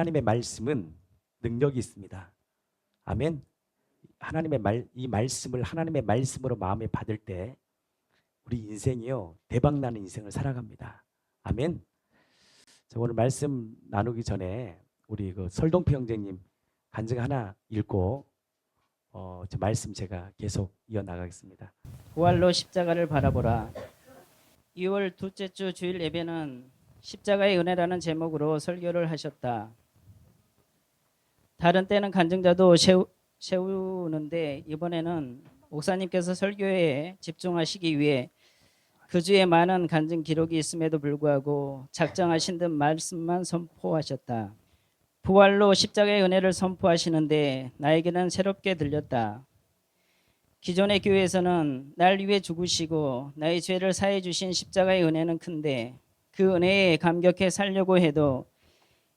하나님의 말씀은 능력이 있습니다. 아멘. 이 말씀을 하나님의 말씀으로 마음에 받을 때 우리 인생이요 대박나는 인생을 살아갑니다. 아멘. 자, 오늘 말씀 나누기 전에 우리 그 설동표 형제님 간증 하나 읽고 저 말씀 제가 계속 이어나가겠습니다. 부활로 십자가를 바라보라. 2월 둘째 주 주일 예배는 십자가의 은혜라는 제목으로 설교를 하셨다. 다른 때는 간증자도 세우는데 이번에는 목사님께서 설교에 집중하시기 위해 그 주에 많은 간증 기록이 있음에도 불구하고 작정하신 듯 말씀만 선포하셨다. 부활로 십자가의 은혜를 선포하시는데 나에게는 새롭게 들렸다. 기존의 교회에서는 날 위해 죽으시고 나의 죄를 사해 주신 십자가의 은혜는 큰데 그 은혜에 감격해 살려고 해도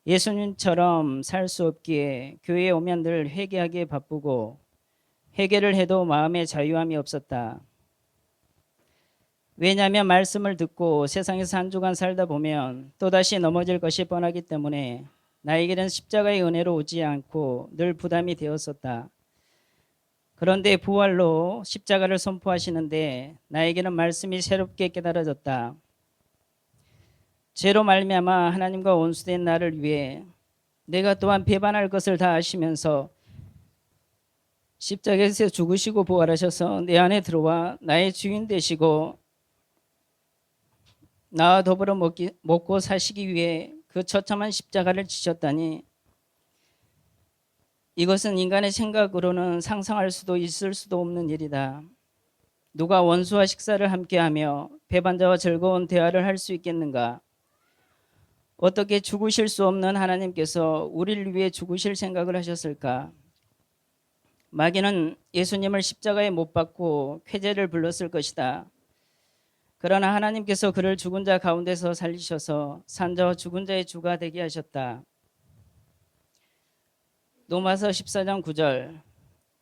예수님처럼 살 수 없기에 교회에 오면 늘 회개하기에 바쁘고 회개를 해도 마음에 자유함이 없었다. 왜냐하면 말씀을 듣고 세상에서 한 주간 살다 보면 또다시 넘어질 것이 뻔하기 때문에 나에게는 십자가의 은혜로 오지 않고 늘 부담이 되었었다. 그런데 부활로 십자가를 선포하시는데 나에게는 말씀이 새롭게 깨달아졌다. 죄로 말미암아 하나님과 원수된 나를 위해 내가 또한 배반할 것을 다 아시면서 십자가에서 죽으시고 부활하셔서 내 안에 들어와 나의 주인 되시고 나와 더불어 먹고 사시기 위해 그 처참한 십자가를 지셨다니 이것은 인간의 생각으로는 상상할 수도 있을 수도 없는 일이다. 누가 원수와 식사를 함께하며 배반자와 즐거운 대화를 할 수 있겠는가? 어떻게 죽으실 수 없는 하나님께서 우리를 위해 죽으실 생각을 하셨을까? 마귀는 예수님을 십자가에 못 박고 쾌재를 불렀을 것이다. 그러나 하나님께서 그를 죽은 자 가운데서 살리셔서 산 자와 죽은 자의 주가 되게 하셨다. 로마서 14장 9절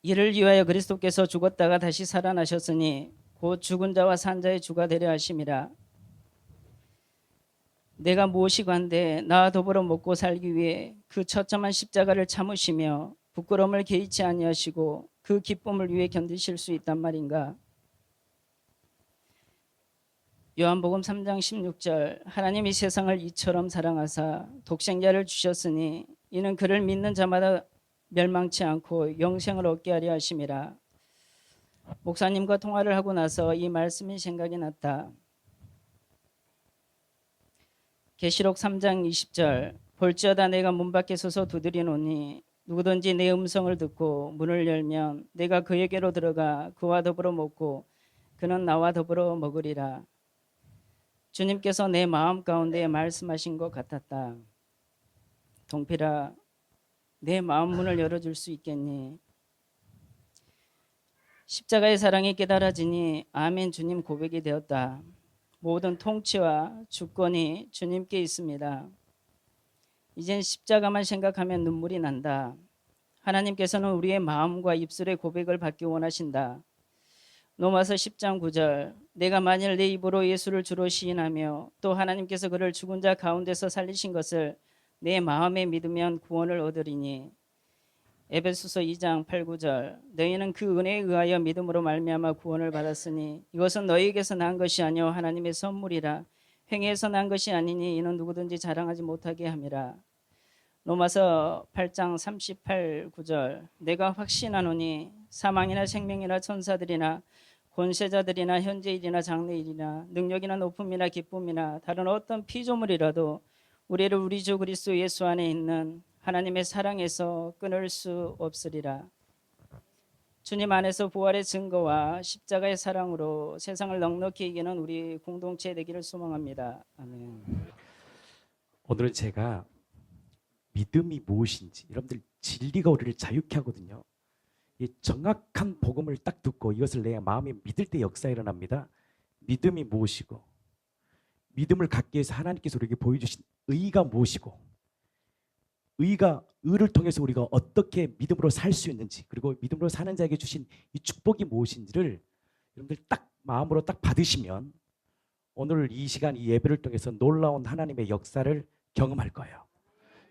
이를 위하여 그리스도께서 죽었다가 다시 살아나셨으니 곧 죽은 자와 산 자의 주가 되려 하심이라. 내가 무엇이고 한데 나와 더불어 먹고 살기 위해 그 처참한 십자가를 참으시며 부끄러움을 개의치 아니하시고 그 기쁨을 위해 견디실 수 있단 말인가? 요한복음 3장 16절 하나님이 세상을 이처럼 사랑하사 독생자를 주셨으니 이는 그를 믿는 자마다 멸망치 않고 영생을 얻게 하려 하심이라. 목사님과 통화를 하고 나서 이 말씀이 생각이 났다. 계시록 3장 20절 볼지어다 내가 문 밖에 서서 두드리노니 누구든지 내 음성을 듣고 문을 열면 내가 그에게로 들어가 그와 더불어 먹고 그는 나와 더불어 먹으리라. 주님께서 내 마음 가운데 말씀하신 것 같았다. 동필아, 내 마음 문을 열어줄 수 있겠니? 십자가의 사랑이 깨달아지니 아멘 주님 고백이 되었다. 모든 통치와 주권이 주님께 있습니다. 이젠 십자가만 생각하면 눈물이 난다. 하나님께서는 우리의 마음과 입술의 고백을 받기 원하신다. 로마서 10장 9절 내가 만일 내 입으로 예수를 주로 시인하며 또 하나님께서 그를 죽은 자 가운데서 살리신 것을 내 마음에 믿으면 구원을 얻으리니. 에베소서 2장 8, 9절 너희는 그 은혜에 의하여 믿음으로 말미암아 구원을 받았으니 이것은 너희에게서 난 것이 아니요 하나님의 선물이라. 행위에서 난 것이 아니니 이는 누구든지 자랑하지 못하게 함이라. 로마서 8장 38, 9절 내가 확신하노니 사망이나 생명이나 천사들이나 권세자들이나 현재일이나 장래일이나 능력이나 높음이나 기쁨이나 다른 어떤 피조물이라도 우리를 우리 주 그리스도 예수 안에 있는 하나님의 사랑에서 끊을 수 없으리라. 주님 안에서 부활의 증거와 십자가의 사랑으로 세상을 넉넉히 이기는 우리 공동체 되기를 소망합니다. 아멘. 오늘은 제가 믿음이 무엇인지 여러분들 진리가 우리를 자유케 하거든요. 이 정확한 복음을 딱 듣고 이것을 내 마음에 믿을 때 역사가 일어납니다. 믿음이 무엇이고 믿음을 갖기 위해서 하나님께서 우리에게 보여주신 의가 무엇이고 의를 통해서 우리가 어떻게 믿음으로 살 수 있는지 그리고 믿음으로 사는 자에게 주신 이 축복이 무엇인지를 여러분들 딱 마음으로 딱 받으시면 오늘 이 시간 이 예배를 통해서 놀라운 하나님의 역사를 경험할 거예요.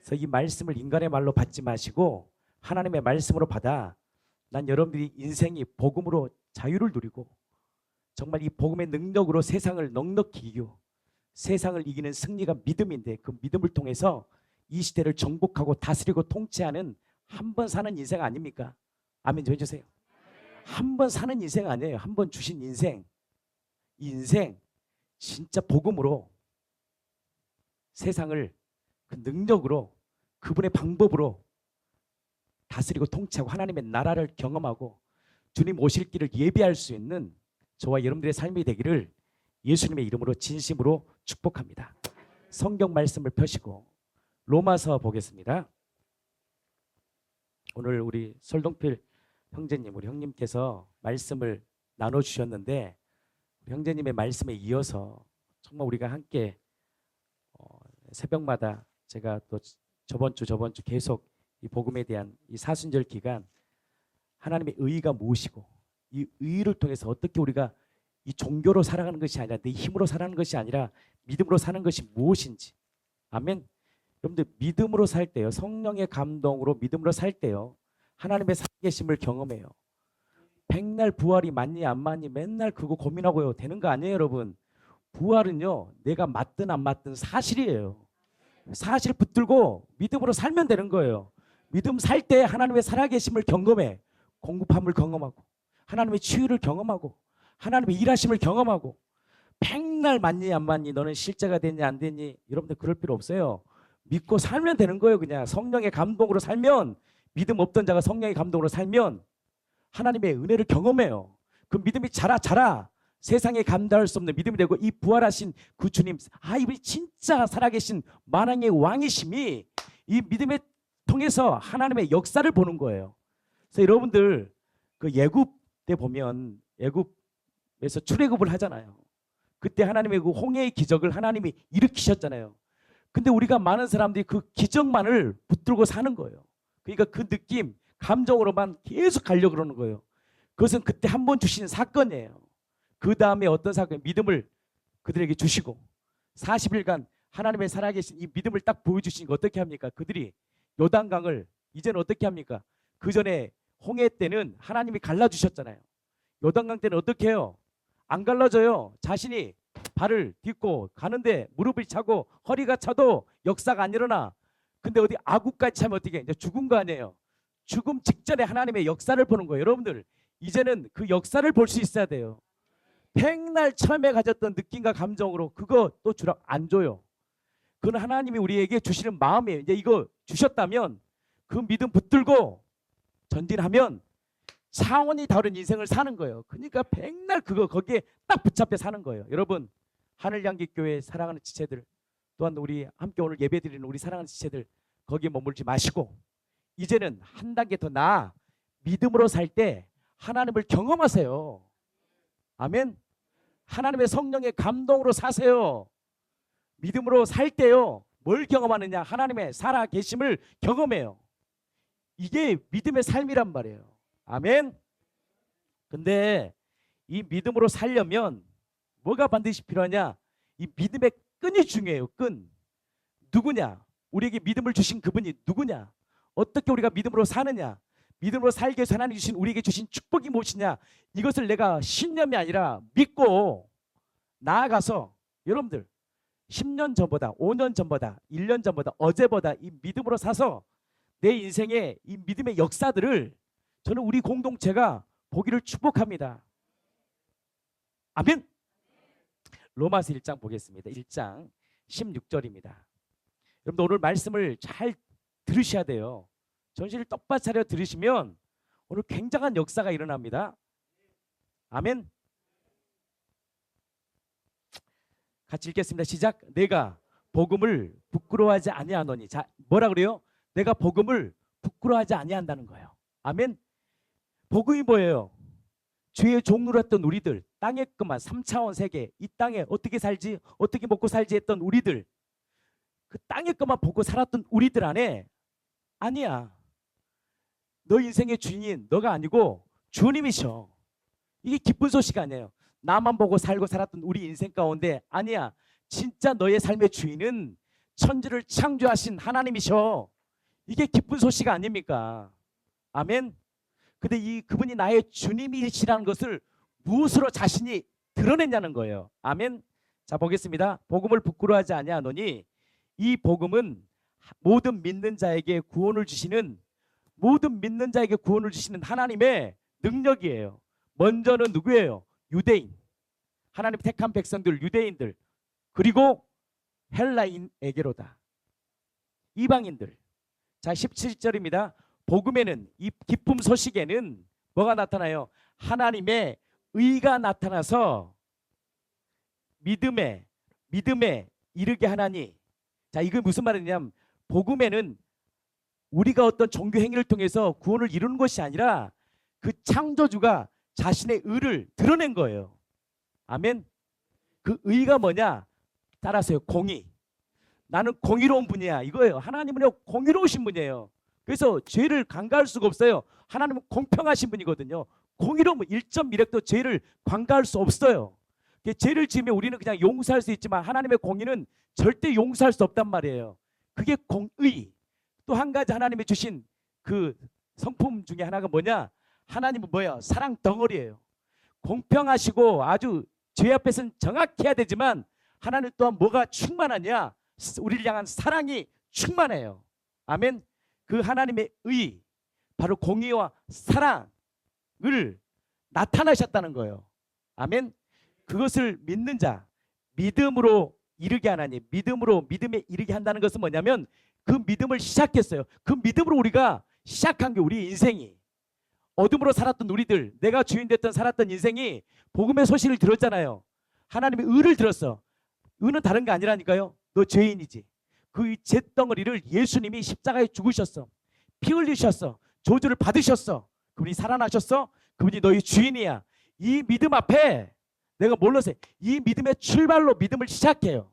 그래서 이 말씀을 인간의 말로 받지 마시고 하나님의 말씀으로 받아 난 여러분들이 인생이 복음으로 자유를 누리고 정말 이 복음의 능력으로 세상을 넉넉히 이기고 세상을 이기는 승리가 믿음인데 그 믿음을 통해서 이 시대를 정복하고 다스리고 통치하는 한 번 사는 인생 아닙니까? 아멘 좀 해주세요. 한 번 사는 인생 아니에요. 한 번 주신 인생. 이 인생 진짜 복음으로 세상을 그 능력으로 그분의 방법으로 다스리고 통치하고 하나님의 나라를 경험하고 주님 오실 길을 예비할 수 있는 저와 여러분들의 삶이 되기를 예수님의 이름으로 진심으로 축복합니다. 성경 말씀을 펴시고 로마서 보겠습니다. 오늘 우리 설동필 형제님, 우리 형님께서 말씀을 나눠주셨는데 우리 형제님의 말씀에 이어서 정말 우리가 함께 새벽마다 제가 또 저번 주 계속 이 복음에 대한 이 사순절 기간 하나님의 의의가 무엇이고 이 의의를 통해서 어떻게 우리가 이 종교로 살아가는 것이 아니라 내 힘으로 살아가는 것이 아니라 믿음으로 사는 것이 무엇인지. 아멘. 여러분들 믿음으로 살 때요, 성령의 감동으로 믿음으로 살 때요, 하나님의 살아계심을 경험해요. 백날 부활이 맞니 안 맞니 맨날 그거 고민하고요 되는 거 아니에요 여러분. 부활은요 내가 맞든 안 맞든 사실이에요. 사실 붙들고 믿음으로 살면 되는 거예요. 믿음 살 때 하나님의 살아계심을 경험해. 공급함을 경험하고 하나님의 치유를 경험하고 하나님의 일하심을 경험하고 백날 맞니 안 맞니 너는 실제가 됐니 안 됐니 여러분들 그럴 필요 없어요. 믿고 살면 되는 거예요. 그냥 성령의 감동으로 살면 믿음 없던 자가 성령의 감동으로 살면 하나님의 은혜를 경험해요. 그 믿음이 자라 세상에 감당할 수 없는 믿음이 되고 이 부활하신 그 주님 이분이 진짜 살아계신 만왕의 왕이심이 이 믿음에 통해서 하나님의 역사를 보는 거예요. 그래서 여러분들 그 예굽 때 보면 예굽에서 출애굽을 하잖아요. 그때 하나님의 그 홍해의 기적을 하나님이 일으키셨잖아요. 근데 우리가 많은 사람들이 그 기적만을 붙들고 사는 거예요. 그러니까 그 느낌, 감정으로만 계속 가려고 그러는 거예요. 그것은 그때 한 번 주신 사건이에요. 그 다음에 어떤 사건, 믿음을 그들에게 주시고 40일간 하나님의 살아계신 이 믿음을 딱 보여주시니까 어떻게 합니까? 그들이 요단강을 이제는 어떻게 합니까? 그 전에 홍해 때는 하나님이 갈라주셨잖아요. 요단강 때는 어떻게 해요? 안 갈라져요. 자신이 발을 딛고 가는데 무릎을 차고 허리가 차도 역사가 안 일어나. 근데 어디 아구까지 차면 어떻게 해? 이제 죽은 거 아니에요. 죽음 직전에 하나님의 역사를 보는 거예요. 여러분들 이제는 그 역사를 볼 수 있어야 돼요. 백날 처음에 가졌던 느낌과 감정으로 그거 또 주라 안 줘요. 그건 하나님이 우리에게 주시는 마음이에요. 이제 이거 주셨다면 그 믿음 붙들고 전진하면 차원이 다른 인생을 사는 거예요. 그러니까 백날 거기에 딱 붙잡혀 사는 거예요. 여러분 하늘향기교회 사랑하는 지체들 또한 우리 함께 오늘 예배드리는 우리 사랑하는 지체들 거기에 머물지 마시고 이제는 한 단계 더 나아 믿음으로 살 때 하나님을 경험하세요. 아멘. 하나님의 성령의 감동으로 사세요. 믿음으로 살 때요 뭘 경험하느냐? 하나님의 살아계심을 경험해요. 이게 믿음의 삶이란 말이에요. 아멘. 근데 이 믿음으로 살려면 뭐가 반드시 필요하냐? 이 믿음의 끈이 중요해요. 끈. 누구냐? 우리에게 믿음을 주신 그분이 누구냐? 어떻게 우리가 믿음으로 사느냐? 믿음으로 살기 위해서 하나님 주신 우리에게 주신 축복이 무엇이냐? 이것을 내가 신념이 아니라 믿고 나아가서 여러분들 10년 전보다 5년 전보다 1년 전보다 어제보다 이 믿음으로 사서 내 인생의 이 믿음의 역사들을 저는 우리 공동체가 보기를 축복합니다. 아멘. 로마서 1장 보겠습니다. 1장 16절입니다. 여러분들 오늘 말씀을 잘 들으셔야 돼요. 정신을 똑바로 차려 들으시면 오늘 굉장한 역사가 일어납니다. 아멘. 같이 읽겠습니다. 시작. 내가 복음을 부끄러워하지 아니하노니. 자, 뭐라 그래요? 내가 복음을 부끄러워하지 아니한다는 거예요. 아멘. 복음이 뭐예요? 죄의 종로로 했던 우리들, 땅의 것만 3차원 세계, 이 땅에 어떻게 살지, 어떻게 먹고 살지 했던 우리들, 그 땅의 것만 보고 살았던 우리들 안에 아니야. 너 인생의 주인인 너가 아니고 주님이셔. 이게 기쁜 소식 아니에요. 나만 보고 살고 살았던 우리 인생 가운데 아니야. 진짜 너의 삶의 주인은 천지를 창조하신 하나님이셔. 이게 기쁜 소식 아닙니까? 아멘. 근데 그분이 나의 주님이시라는 것을 무엇으로 자신이 드러냈냐는 거예요. 아멘. 자, 보겠습니다. 복음을 부끄러워하지 아니하노니 이 복음은 모든 믿는 자에게 구원을 주시는 하나님의 능력이에요. 먼저는 누구예요? 유대인. 하나님 택한 백성들, 유대인들. 그리고 헬라인에게로다. 이방인들. 자, 17절입니다. 복음에는, 이 기쁨 소식에는 뭐가 나타나요? 하나님의 의가 나타나서 믿음에 이르게 하나니. 자, 이게 무슨 말이냐면 복음에는 우리가 어떤 종교 행위를 통해서 구원을 이루는 것이 아니라 그 창조주가 자신의 의를 드러낸 거예요. 아멘. 그 의가 뭐냐? 따라서요, 공의. 나는 공의로운 분이야, 이거예요. 하나님은 공의로우신 분이에요. 그래서 죄를 간과할 수가 없어요. 하나님은 공평하신 분이거든요. 공의로운 1.1획도 죄를 간과할 수 없어요. 죄를 지으면 우리는 그냥 용서할 수 있지만 하나님의 공의는 절대 용서할 수 없단 말이에요. 그게 공의. 또 한 가지 하나님이 주신 그 성품 중에 하나가 뭐냐? 하나님은 뭐예요? 사랑 덩어리예요. 공평하시고 아주 죄 앞에서는 정확해야 되지만 하나님 또한 뭐가 충만하냐? 우리를 향한 사랑이 충만해요. 아멘. 그 하나님의 의, 바로 공의와 사랑을 나타나셨다는 거예요. 아멘. 그것을 믿는 자, 믿음으로 이르게 하나니, 믿음에 이르게 한다는 것은 뭐냐면 그 믿음을 시작했어요. 그 믿음으로 우리가 시작한 게 우리 인생이, 어둠으로 살았던 우리들, 내가 주인 됐던 살았던 인생이 복음의 소식을 들었잖아요. 하나님의 의를 들었어. 의는 다른 게 아니라니까요. 너 죄인이지. 그 죄덩어리를 예수님이 십자가에 죽으셨어. 피 흘리셨어. 저주를 받으셨어. 그분이 살아나셨어. 그분이 너희 주인이야. 이 믿음 앞에 내가 뭘로 세? 이 믿음의 출발로 믿음을 시작해요.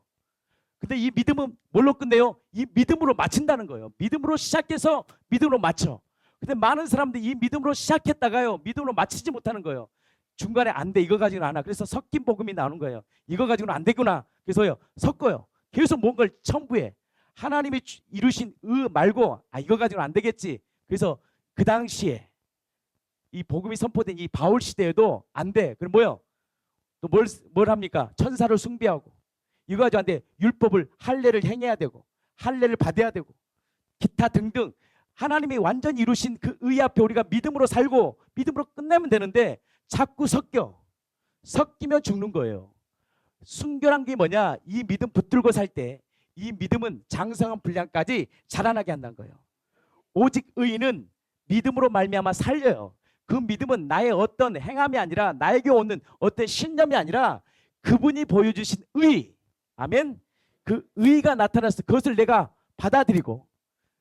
근데 이 믿음은 뭘로 끝내요? 이 믿음으로 마친다는 거예요. 믿음으로 시작해서 믿음으로 마쳐. 근데 많은 사람들이 이 믿음으로 시작했다가요, 믿음으로 마치지 못하는 거예요. 중간에 안 돼, 이거 가지고는 안 와. 그래서 섞인 복음이 나오는 거예요. 이거 가지고는 안 되구나. 그래서요, 섞어요. 계속 뭔가를 첨부해. 하나님이 이루신 말고, 이거 가지고는 안 되겠지. 그래서 그 당시에 이 복음이 선포된 이 바울 시대에도 안 돼. 그럼 뭐요? 또 뭘 합니까? 천사를 숭배하고, 이거 가지고 안 돼. 율법을, 할례를 행해야 되고, 할례를 받아야 되고, 기타 등등. 하나님이 완전히 이루신 그 의 앞에 우리가 믿음으로 살고 믿음으로 끝내면 되는데 자꾸 섞이면 죽는 거예요. 순결한 게 뭐냐? 이 믿음 붙들고 살 때 이 믿음은 장성한 분량까지 자라나게 한다는 거예요. 오직 의인은 믿음으로 말미암아 살려요. 그 믿음은 나의 어떤 행함이 아니라, 나에게 오는 어떤 신념이 아니라 그분이 보여주신 의. 아멘. 그 의가 나타났어. 그것을 내가 받아들이고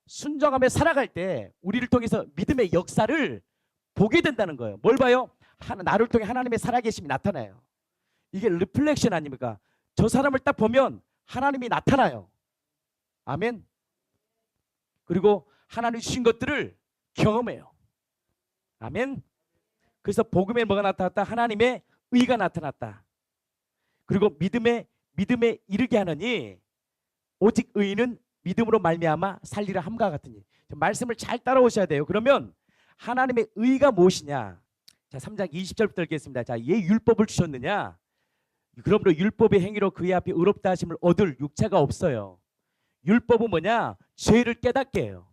순종하며 살아갈 때 우리를 통해서 믿음의 역사를 보게 된다는 거예요. 뭘 봐요? 나를 통해 하나님의 살아계심이 나타나요. 이게 리플렉션 아닙니까? 저 사람을 딱 보면 하나님이 나타나요. 아멘. 그리고 하나님이 주신 것들을 경험해요. 아멘. 그래서 복음에 뭐가 나타났다? 하나님의 의가 나타났다. 그리고 믿음에 이르게 하느니 오직 의인은 믿음으로 말미암아 살리라 함과 같으니. 말씀을 잘 따라오셔야 돼요. 그러면 하나님의 의가 무엇이냐? 자, 3장 20절부터 읽겠습니다. 자, 예 율법을 주셨느냐? 그러므로 율법의 행위로 그의 앞에 의롭다 하심을 얻을 육체가 없어요. 율법은 뭐냐? 죄를 깨닫게 해요.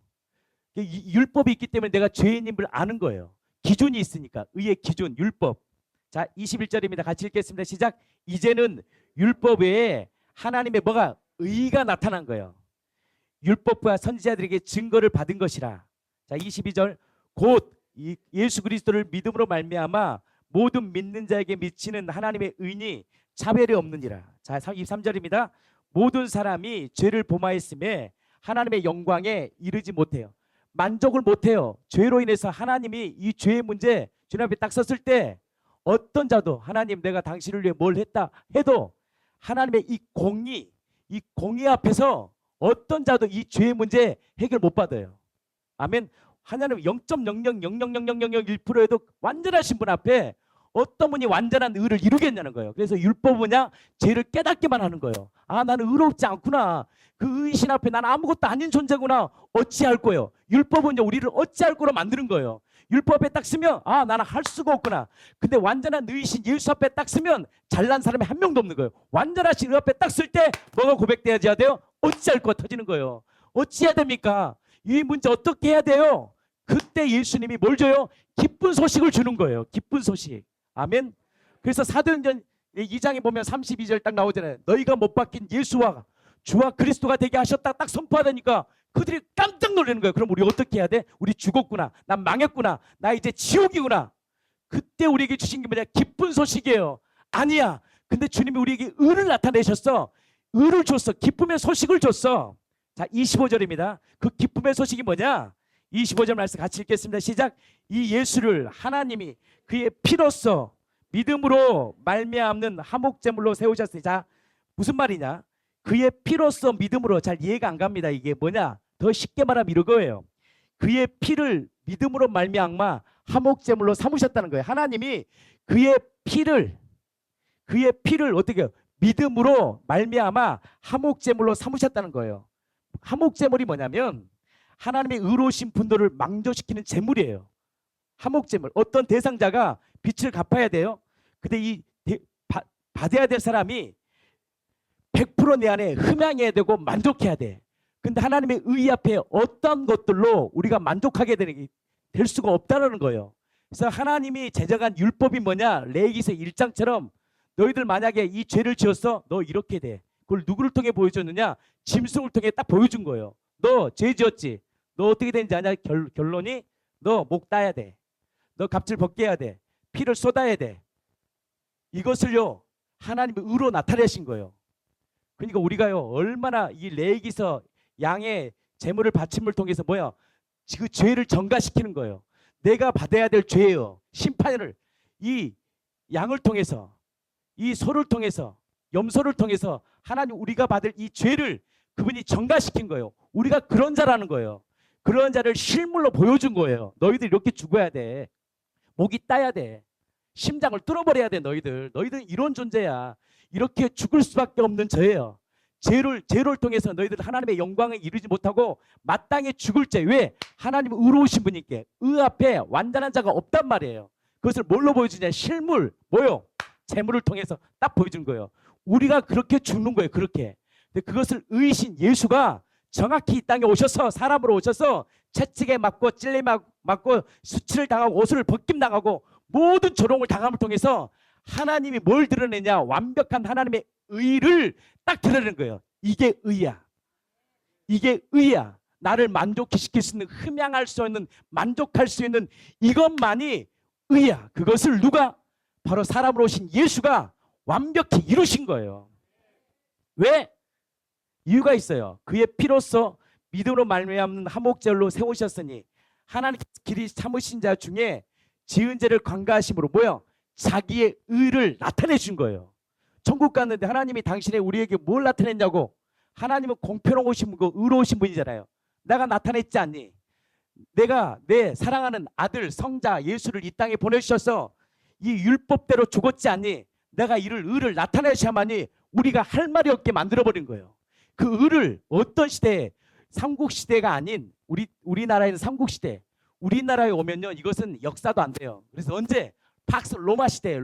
율법이 있기 때문에 내가 죄인임을 아는 거예요. 기준이 있으니까. 의의 기준, 율법. 자, 21절입니다. 같이 읽겠습니다. 시작. 이제는 율법 외에 하나님의 뭐가? 의가 나타난 거예요. 율법과 선지자들에게 증거를 받은 것이라. 자, 22절. 곧 예수 그리스도를 믿음으로 말미암아 모든 믿는 자에게 미치는 하나님의 의니 차별이 없느니라. 자, 23절입니다. 모든 사람이 죄를 범하였음에 하나님의 영광에 이르지 못해요. 만족을 못해요. 죄로 인해서 하나님이 이 죄의 문제 주님 앞에 딱 섰을 때 어떤 자도 하나님 내가 당신을 위해 뭘 했다 해도 하나님의 이 공의 앞에서 어떤 자도 이 죄의 문제 해결 못 받아요. 아멘. 하나님 0.00000001%에도 완전하신 분 앞에 어떤 분이 완전한 의를 이루겠냐는 거예요. 그래서 율법은 뭐냐? 죄를 깨닫게만 하는 거예요. 아, 나는 의롭지 않구나. 그 의신 앞에 나는 아무것도 아닌 존재구나. 어찌할 거예요? 율법은요, 우리를 어찌할 거로 만드는 거예요. 율법 앞에 딱 쓰면 아, 나는 할 수가 없구나. 근데 완전한 의신 예수 앞에 딱 쓰면 잘난 사람이 한 명도 없는 거예요. 완전하신 의 앞에 딱 쓸 때 뭐가 고백돼야 돼요? 어찌할 거 터지는 거예요. 어찌해야 됩니까? 이 문제 어떻게 해야 돼요? 그때 예수님이 뭘 줘요? 기쁜 소식을 주는 거예요. 기쁜 소식. 아멘. 그래서 사도행전 2장에 보면 32절 딱 나오잖아요. 너희가 못 박힌 예수와 주와 그리스도가 되게 하셨다 딱 선포하다니까 그들이 깜짝 놀라는 거예요. 그럼 우리 어떻게 해야 돼? 우리 죽었구나. 난 망했구나. 나 이제 지옥이구나. 그때 우리에게 주신 게 뭐냐? 기쁜 소식이에요. 아니야. 근데 주님이 우리에게 의를 나타내셨어. 의를 줬어. 기쁨의 소식을 줬어. 자, 25절입니다. 그 기쁨의 소식이 뭐냐? 25절 말씀 같이 읽겠습니다. 시작. 이 예수를 하나님이 그의 피로써 믿음으로 말미암는 화목제물로 세우셨으니. 자, 무슨 말이냐? 그의 피로써 믿음으로. 잘 이해가 안 갑니다. 이게 뭐냐? 더 쉽게 말하면 이거예요. 그의 피를 믿음으로 말미암아 화목제물로 삼으셨다는 거예요. 하나님이 그의 피를 어떻게 해요? 믿음으로 말미암아 화목제물로 삼으셨다는 거예요. 화목제물이 뭐냐면 하나님의 의로우신 분들을 망조시키는 제물이에요. 화목제물. 어떤 대상자가 빚을 갚아야 돼요. 근데 받아야 될 사람이 100% 내 안에 흠양해야 되고 만족해야 돼. 근데 하나님의 의 앞에 어떤 것들로 우리가 만족하게 될 수가 없다는 거예요. 그래서 하나님이 제정한 율법이 뭐냐? 레위기서 1장처럼 너희들 만약에 이 죄를 지었어, 너 이렇게 돼. 그걸 누구를 통해 보여줬느냐? 짐승을 통해 딱 보여준 거예요. 너 죄 지었지? 너 어떻게 되는지 아냐? 결론이 너 목 따야 돼. 너 값을 벗게 해야 돼. 피를 쏟아야 돼. 이것을요 하나님의 의로 나타내신 거예요. 그러니까 우리가요 얼마나 이 레위기서 양의 제물을 바침을 통해서 뭐야? 그 죄를 전가시키는 거예요. 내가 받아야 될 죄예요. 심판을 이 양을 통해서, 이 소를 통해서, 염소를 통해서 하나님 우리가 받을 이 죄를 그분이 전가시킨 거예요. 우리가 그런 자라는 거예요. 그런 자를 실물로 보여준 거예요. 너희들 이렇게 죽어야 돼. 목이 따야 돼. 심장을 뚫어버려야 돼. 너희들 이런 존재야. 이렇게 죽을 수밖에 없는 죄예요. 죄를 통해서 너희들 하나님의 영광을 이루지 못하고 마땅히 죽을 죄. 왜? 하나님은 의로우신 분이께 의 앞에 완전한 자가 없단 말이에요. 그것을 뭘로 보여주냐? 실물. 뭐요? 재물을 통해서 딱 보여준 거예요. 우리가 그렇게 죽는 거예요. 그렇게. 근데 그것을 의신 예수가 정확히 이 땅에 오셔서 사람으로 오셔서 채찍에 맞고 찔림 맞고 수치를 당하고 옷을 벗김당하고 모든 조롱을 당함을 통해서 하나님이 뭘 드러내냐? 완벽한 하나님의 의를 딱 드러내는 거예요. 이게 의야. 이게 의야. 나를 만족시킬 수 있는, 흠양할 수 있는, 만족할 수 있는 이것만이 의야. 그것을 누가? 바로 사람으로 오신 예수가 완벽히 이루신 거예요. 왜? 이유가 있어요. 그의 피로써 믿음으로 말미암는 화목제물로 세우셨으니 하나님께서 길이 참으신 자 중에 지은 죄를 관가하심으로 뭐요? 자기의 의를 나타내 준 거예요. 천국 갔는데 하나님이 당신의 우리에게 뭘 나타냈냐고. 하나님은 공평하신 분이고 의로우신 분이잖아요. 내가 나타냈지 않니? 내가 내 사랑하는 아들 성자 예수를 이 땅에 보내주셔서 이 율법대로 죽었지 않니? 내가 이를 의를 나타내셔야만이 우리가 할 말이 없게 만들어버린 거예요. 그 의를 어떤 시대에, 삼국시대가 아닌 우리나라에는 삼국시대, 우리나라에 오면요 이것은 역사도 안 돼요. 그래서 언제? 팍스 로마 시대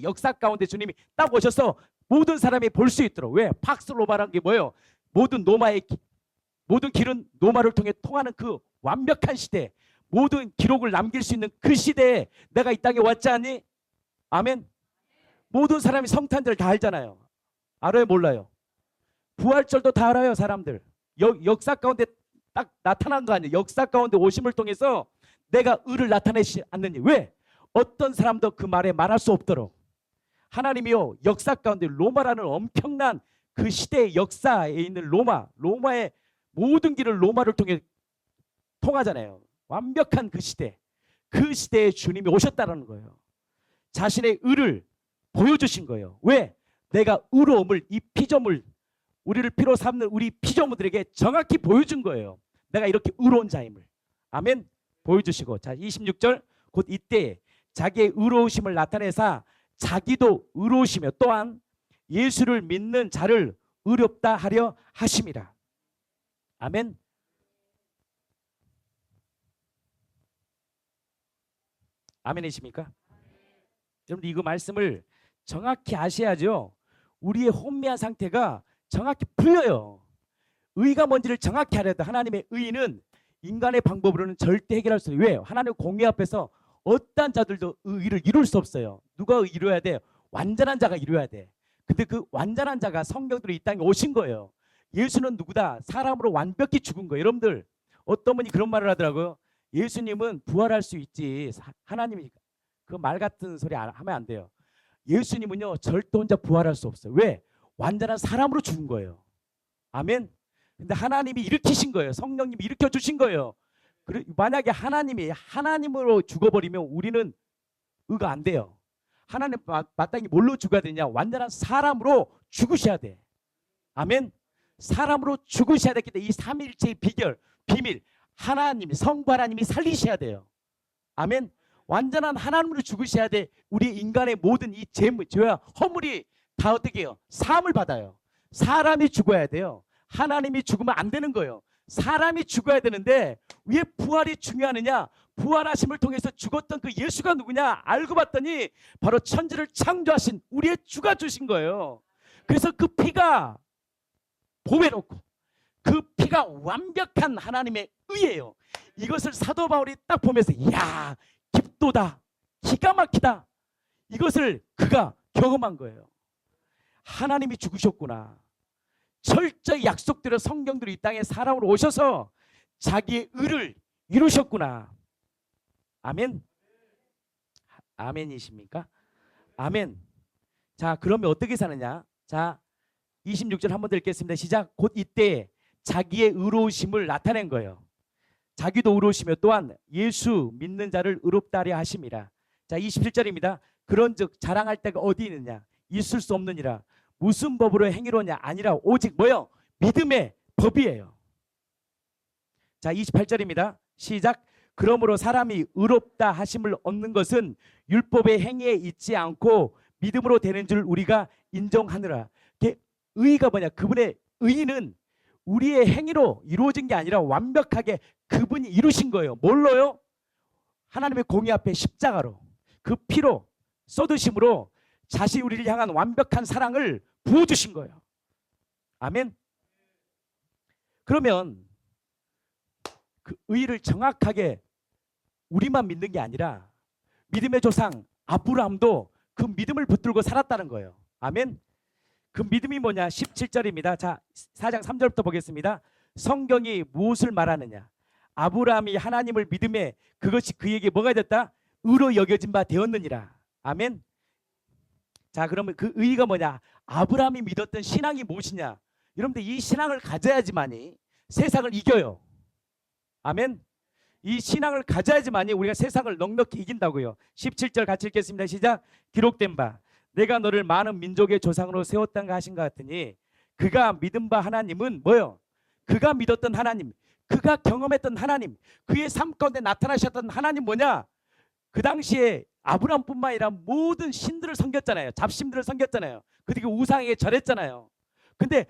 역사 가운데 주님이 딱 오셔서 모든 사람이 볼 수 있도록. 왜? 팍스 로마라는 게 뭐예요? 모든 길은 로마를 통해 통하는 그 완벽한 시대, 모든 기록을 남길 수 있는 그 시대에 내가 이 땅에 왔지 않니? 아멘. 모든 사람이 성탄절 다 알잖아요. 알아요? 몰라요? 부활절도 다 알아요. 사람들. 역사 가운데 딱 나타난 거 아니에요. 역사 가운데 오심을 통해서 내가 의를 나타내지 않느니. 왜? 어떤 사람도 그 말에 말할 수 없도록 하나님이요 역사 가운데 로마라는 엄청난 그 시대의 역사에 있는 로마의 모든 길을 로마를 통해 통하잖아요. 완벽한 그 시대에 주님이 오셨다는 거예요. 자신의 의를 보여주신 거예요. 왜? 내가 의로움을, 이 피조물, 우리를 피로 삼는 우리 피조물들에게 정확히 보여준 거예요. 내가 이렇게 의로운 자임을. 아멘. 보여주시고. 자, 26절. 곧 이때에 자기의 의로우심을 나타내사 자기도 의로우시며 또한 예수를 믿는 자를 의롭다 하려 하심이라. 아멘. 아멘이십니까? 여러분 이거 말씀을 정확히 아셔야죠. 우리의 혼미한 상태가 정확히 풀려요. 의가 뭔지를 정확히 알아야 하나님의 의는 인간의 방법으로는 절대 해결할 수 없어요. 왜요? 하나님의 공의 앞에서 어떤 자들도 의를 이룰 수 없어요. 누가 이루어야 돼요? 완전한 자가 이루어야 돼. 근데 그 완전한 자가 성경대로 이 땅에 오신 거예요. 예수는 누구다? 사람으로 완벽히 죽은 거예요. 여러분들 어떤 분이 그런 말을 하더라고요. 예수님은 부활할 수 있지. 하나님이 그 말 같은 소리 하면 안 돼요. 예수님은요 절대 혼자 부활할 수 없어요. 왜? 완전한 사람으로 죽은 거예요. 아멘. 근데 하나님이 일으키신 거예요. 성령님이 일으켜 주신 거예요. 만약에 하나님이 하나님으로 죽어버리면 우리는 의가 안 돼요. 하나님 마땅히 뭘로 죽어야 되냐? 완전한 사람으로 죽으셔야 돼. 아멘. 사람으로 죽으셔야 되기 때문에 이 삼위일체의 비밀 하나님이 성부 하나님이 살리셔야 돼요. 아멘. 완전한 하나님으로 죽으셔야 돼. 우리 인간의 모든 이 죄와 허물이 다 어떻게 해요? 사함을 받아요. 사람이 죽어야 돼요. 하나님이 죽으면 안 되는 거예요. 사람이 죽어야 되는데 왜 부활이 중요하느냐? 부활하심을 통해서 죽었던 그 예수가 누구냐? 알고 봤더니 바로 천지를 창조하신 우리의 주가 주신 거예요. 그래서 그 피가 보배롭고 그 피가 완벽한 하나님의 의예요. 이것을 사도 바울이 딱 보면서 이야 깊도다, 기가 막히다. 이것을 그가 경험한 거예요. 하나님이 죽으셨구나. 철저히 약속대로 성경대로 이 땅에 사람으로 오셔서 자기의 의를 이루셨구나. 아멘. 아멘이십니까? 아멘. 자, 그러면 어떻게 사느냐? 자, 26절 한번 더 읽겠습니다. 시작. 곧 이때 자기의 의로우심을 나타낸 거예요. 자기도 의로우시며 또한 예수 믿는 자를 의롭다 하려 하심이라. 자, 27절입니다. 그런즉 자랑할 때가 어디 있느냐? 있을 수 없느니라. 무슨 법으로 행위로냐? 아니라 오직 뭐요? 믿음의 법이에요. 자, 28절입니다. 시작. 그러므로 사람이 의롭다 하심을 얻는 것은 율법의 행위에 있지 않고 믿음으로 되는 줄 우리가 인정하느라. 의의가 뭐냐? 그분의 의의는 우리의 행위로 이루어진 게 아니라 완벽하게 그분이 이루신 거예요. 뭘로요? 하나님의 공의 앞에 십자가로 그 피로 쏟으심으로 자신 우리를 향한 완벽한 사랑을 부어주신 거예요. 아멘. 그러면 그 의의를 정확하게 우리만 믿는 게 아니라 믿음의 조상 아브라함도 그 믿음을 붙들고 살았다는 거예요. 아멘. 그 믿음이 뭐냐? 17절입니다. 자, 4장 3절부터 보겠습니다. 성경이 무엇을 말하느냐? 아브라함이 하나님을 믿음에 그것이 그에게 뭐가 됐다? 의로 여겨진 바 되었느니라. 아멘. 자, 그러면 그 의의가 뭐냐? 아브라함이 믿었던 신앙이 무엇이냐? 여러분들 이 신앙을 가져야지만이 세상을 이겨요. 아멘. 이 신앙을 가져야지만이 우리가 세상을 넉넉히 이긴다고요. 17절 같이 읽겠습니다. 시작. 기록된 바 내가 너를 많은 민족의 조상으로 세웠던가 하신 것 같으니 그가 믿은 바 하나님은 뭐요? 그가 믿었던 하나님, 그가 경험했던 하나님, 그의 삶 가운데 나타나셨던 하나님 뭐냐? 그 당시에 아브라함뿐만 아니라 모든 신들을 섬겼잖아요. 잡신들을 섬겼잖아요. 그리고 우상에게 절했잖아요. 근데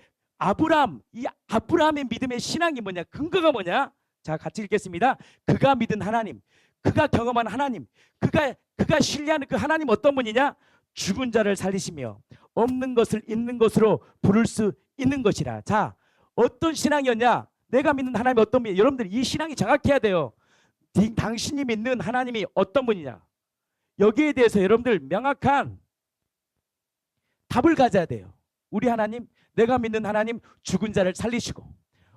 이 아브라함의 믿음의 신앙이 뭐냐? 근거가 뭐냐? 자, 같이 읽겠습니다. 그가 믿은 하나님, 그가 경험한 하나님, 그가 신뢰하는 그 하나님 어떤 분이냐? 죽은 자를 살리시며 없는 것을 있는 것으로 부를 수 있는 것이라. 자, 어떤 신앙이었냐? 내가 믿는 하나님이 어떤 분이냐? 여러분들 이 신앙이 정확해야 돼요. 당신이 믿는 하나님이 어떤 분이냐? 여기에 대해서 여러분들 명확한 답을 가져야 돼요. 우리 하나님, 내가 믿는 하나님, 죽은 자를 살리시고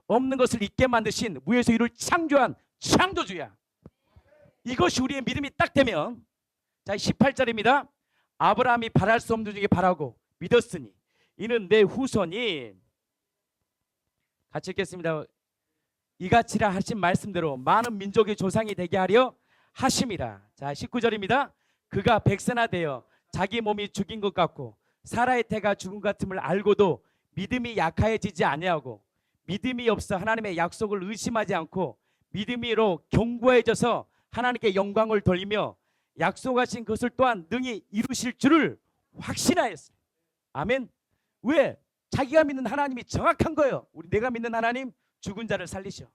없는 것을 있게 만드신 무에서 유를 창조한 창조주야. 이것이 우리의 믿음이 딱 되면, 자, 18절입니다. 아브라함이 바랄 수 없는 중에 바라고 믿었으니 이는 내 후손이, 같이 읽겠습니다. 이같이라 하신 말씀대로 많은 민족의 조상이 되게 하려 하심이라. 자, 19절입니다. 그가 백세나 되어 자기 몸이 죽인 것 같고 사라의 태가 죽은 것 같음을 알고도 믿음이 약하여지지 아니하고 믿음이 없어 하나님의 약속을 의심하지 않고 믿음으로 견고해져서 하나님께 영광을 돌리며 약속하신 것을 또한 능히 이루실 줄을 확신하였어요. 아멘. 왜? 자기가 믿는 하나님이 정확한 거예요. 내가 믿는 하나님, 죽은 자를 살리셔.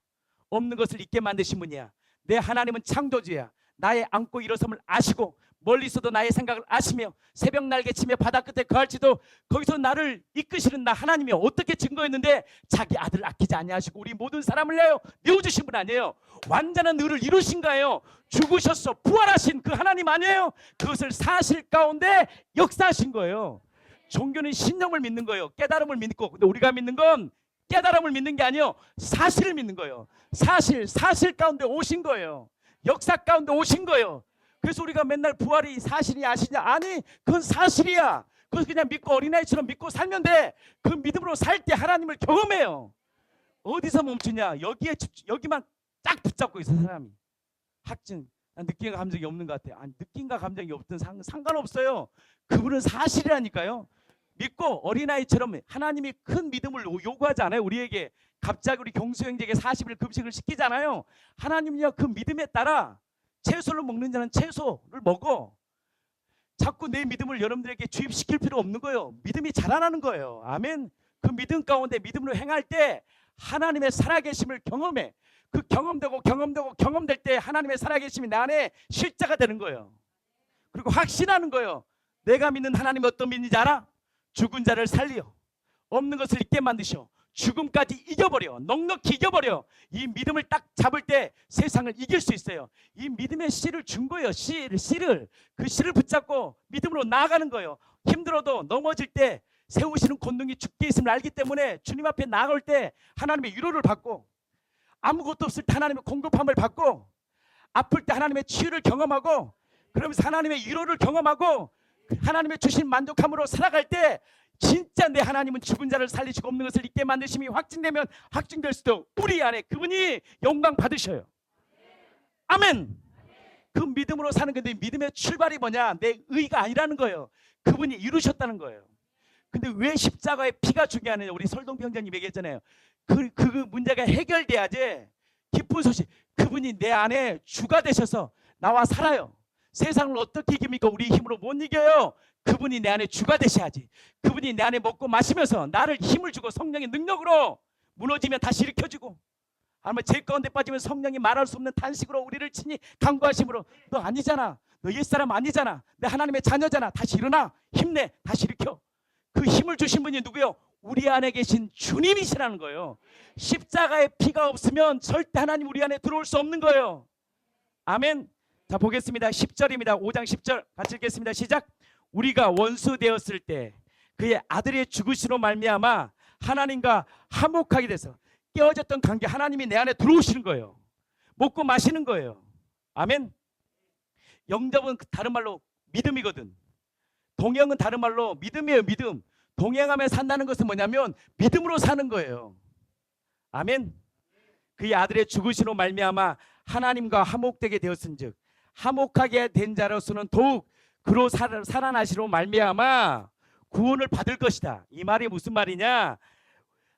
없는 것을 있게 만드신 분이야. 내 하나님은 창조주야. 나의 앉고 일어섬을 아시고 멀리서도 나의 생각을 아시며 새벽 날개치며 바다 끝에 거할지도 거기서 나를 이끄시는 나 하나님이 어떻게 증거했는데 자기 아들을 아끼지 아니하시고 우리 모든 사람을 내어 내어주신 분 아니에요. 완전한 의를 이루신 거예요. 죽으셨어 부활하신 그 하나님 아니에요. 그것을 사실 가운데 역사하신 거예요. 종교는 신념을 믿는 거예요. 깨달음을 믿고. 근데 우리가 믿는 건 깨달음을 믿는 게 아니에요. 사실을 믿는 거예요. 사실 가운데 오신 거예요. 역사 가운데 오신 거예요. 그래서 우리가 맨날 부활이 사실이 아시냐? 아니, 그건 사실이야. 그래서 그냥 믿고 어린아이처럼 믿고 살면 돼. 그 믿음으로 살 때 하나님을 경험해요. 어디서 멈추냐? 여기만 딱 붙잡고 있어 사람이. 확증. 난 느낌과 감정이 없는 것 같아요. 아니, 느낌과 감정이 없든 상관없어요. 그분은 사실이라니까요. 믿고 어린아이처럼 하나님이 큰 믿음을 요구하지 않아요. 우리에게 갑자기 우리 경수 형제에게 40일 금식을 시키잖아요. 하나님은요 그 믿음에 따라 채소를 먹는 자는 채소를 먹어. 자꾸 내 믿음을 여러분들에게 주입시킬 필요 없는 거예요. 믿음이 자라나는 거예요. 아멘. 그 믿음 가운데 믿음으로 행할 때 하나님의 살아계심을 경험해. 그 경험될 때 하나님의 살아계심이 내 안에 실제가 되는 거예요. 그리고 확신하는 거예요. 내가 믿는 하나님이 어떤 믿는지 알아? 죽은 자를 살리어 없는 것을 있게 만드셔 죽음까지 이겨버려. 넉넉히 이겨버려. 이 믿음을 딱 잡을 때 세상을 이길 수 있어요. 이 믿음의 씨를 준 거예요. 씨를 그 씨를 붙잡고 믿음으로 나아가는 거예요. 힘들어도 넘어질 때 세우시는 권능이 죽게 있음을 알기 때문에 주님 앞에 나아갈 때 하나님의 위로를 받고 아무것도 없을 때 하나님의 공급함을 받고 아플 때 하나님의 치유를 경험하고 그러면서 하나님의 위로를 경험하고 하나님의 주신 만족함으로 살아갈 때 진짜 내 하나님은 죽은 자를 살리시고 없는 것을 있게 만드심이 확증되면 확증될 수도 우리 안에 그분이 영광 받으셔요. 아멘. 그 믿음으로 사는 건데 믿음의 출발이 뭐냐? 내 의가 아니라는 거예요. 그분이 이루셨다는 거예요. 근데 왜 십자가의 피가 중요하느냐? 우리 설동평자님 얘기했잖아요. 그 문제가 해결돼야지. 기쁜 소식. 그분이 내 안에 주가 되셔서 나와 살아요. 세상을 어떻게 이깁니까? 우리 힘으로 못 이겨요. 그분이 내 안에 주가 되셔야지. 그분이 내 안에 먹고 마시면서 나를 힘을 주고 성령의 능력으로 무너지면 다시 일으켜주고 아니면 죄 가운데 빠지면 성령이 말할 수 없는 탄식으로 우리를 친히 간구하심으로 너 아니잖아. 너 옛사람 아니잖아. 내 하나님의 자녀잖아. 다시 일어나. 힘내. 다시 일으켜. 그 힘을 주신 분이 누구예요? 우리 안에 계신 주님이시라는 거예요. 십자가의 피가 없으면 절대 하나님 우리 안에 들어올 수 없는 거예요. 아멘. 자 보겠습니다. 10절입니다. 5장 10절 같이 읽겠습니다. 시작. 우리가 원수 되었을 때 그의 아들의 죽으심으로 말미암아 하나님과 화목하게 돼서 깨어졌던 관계 하나님이 내 안에 들어오시는 거예요. 먹고 마시는 거예요. 아멘. 영접은 다른 말로 믿음이거든. 동행은 다른 말로 믿음이에요. 믿음. 동행하며 산다는 것은 뭐냐면 믿음으로 사는 거예요. 아멘. 그의 아들의 죽으심으로 말미암아 하나님과 화목되게 되었은즉 화목하게 된 자로서는 더욱 그로 살아나시로 말미암아 구원을 받을 것이다. 이 말이 무슨 말이냐?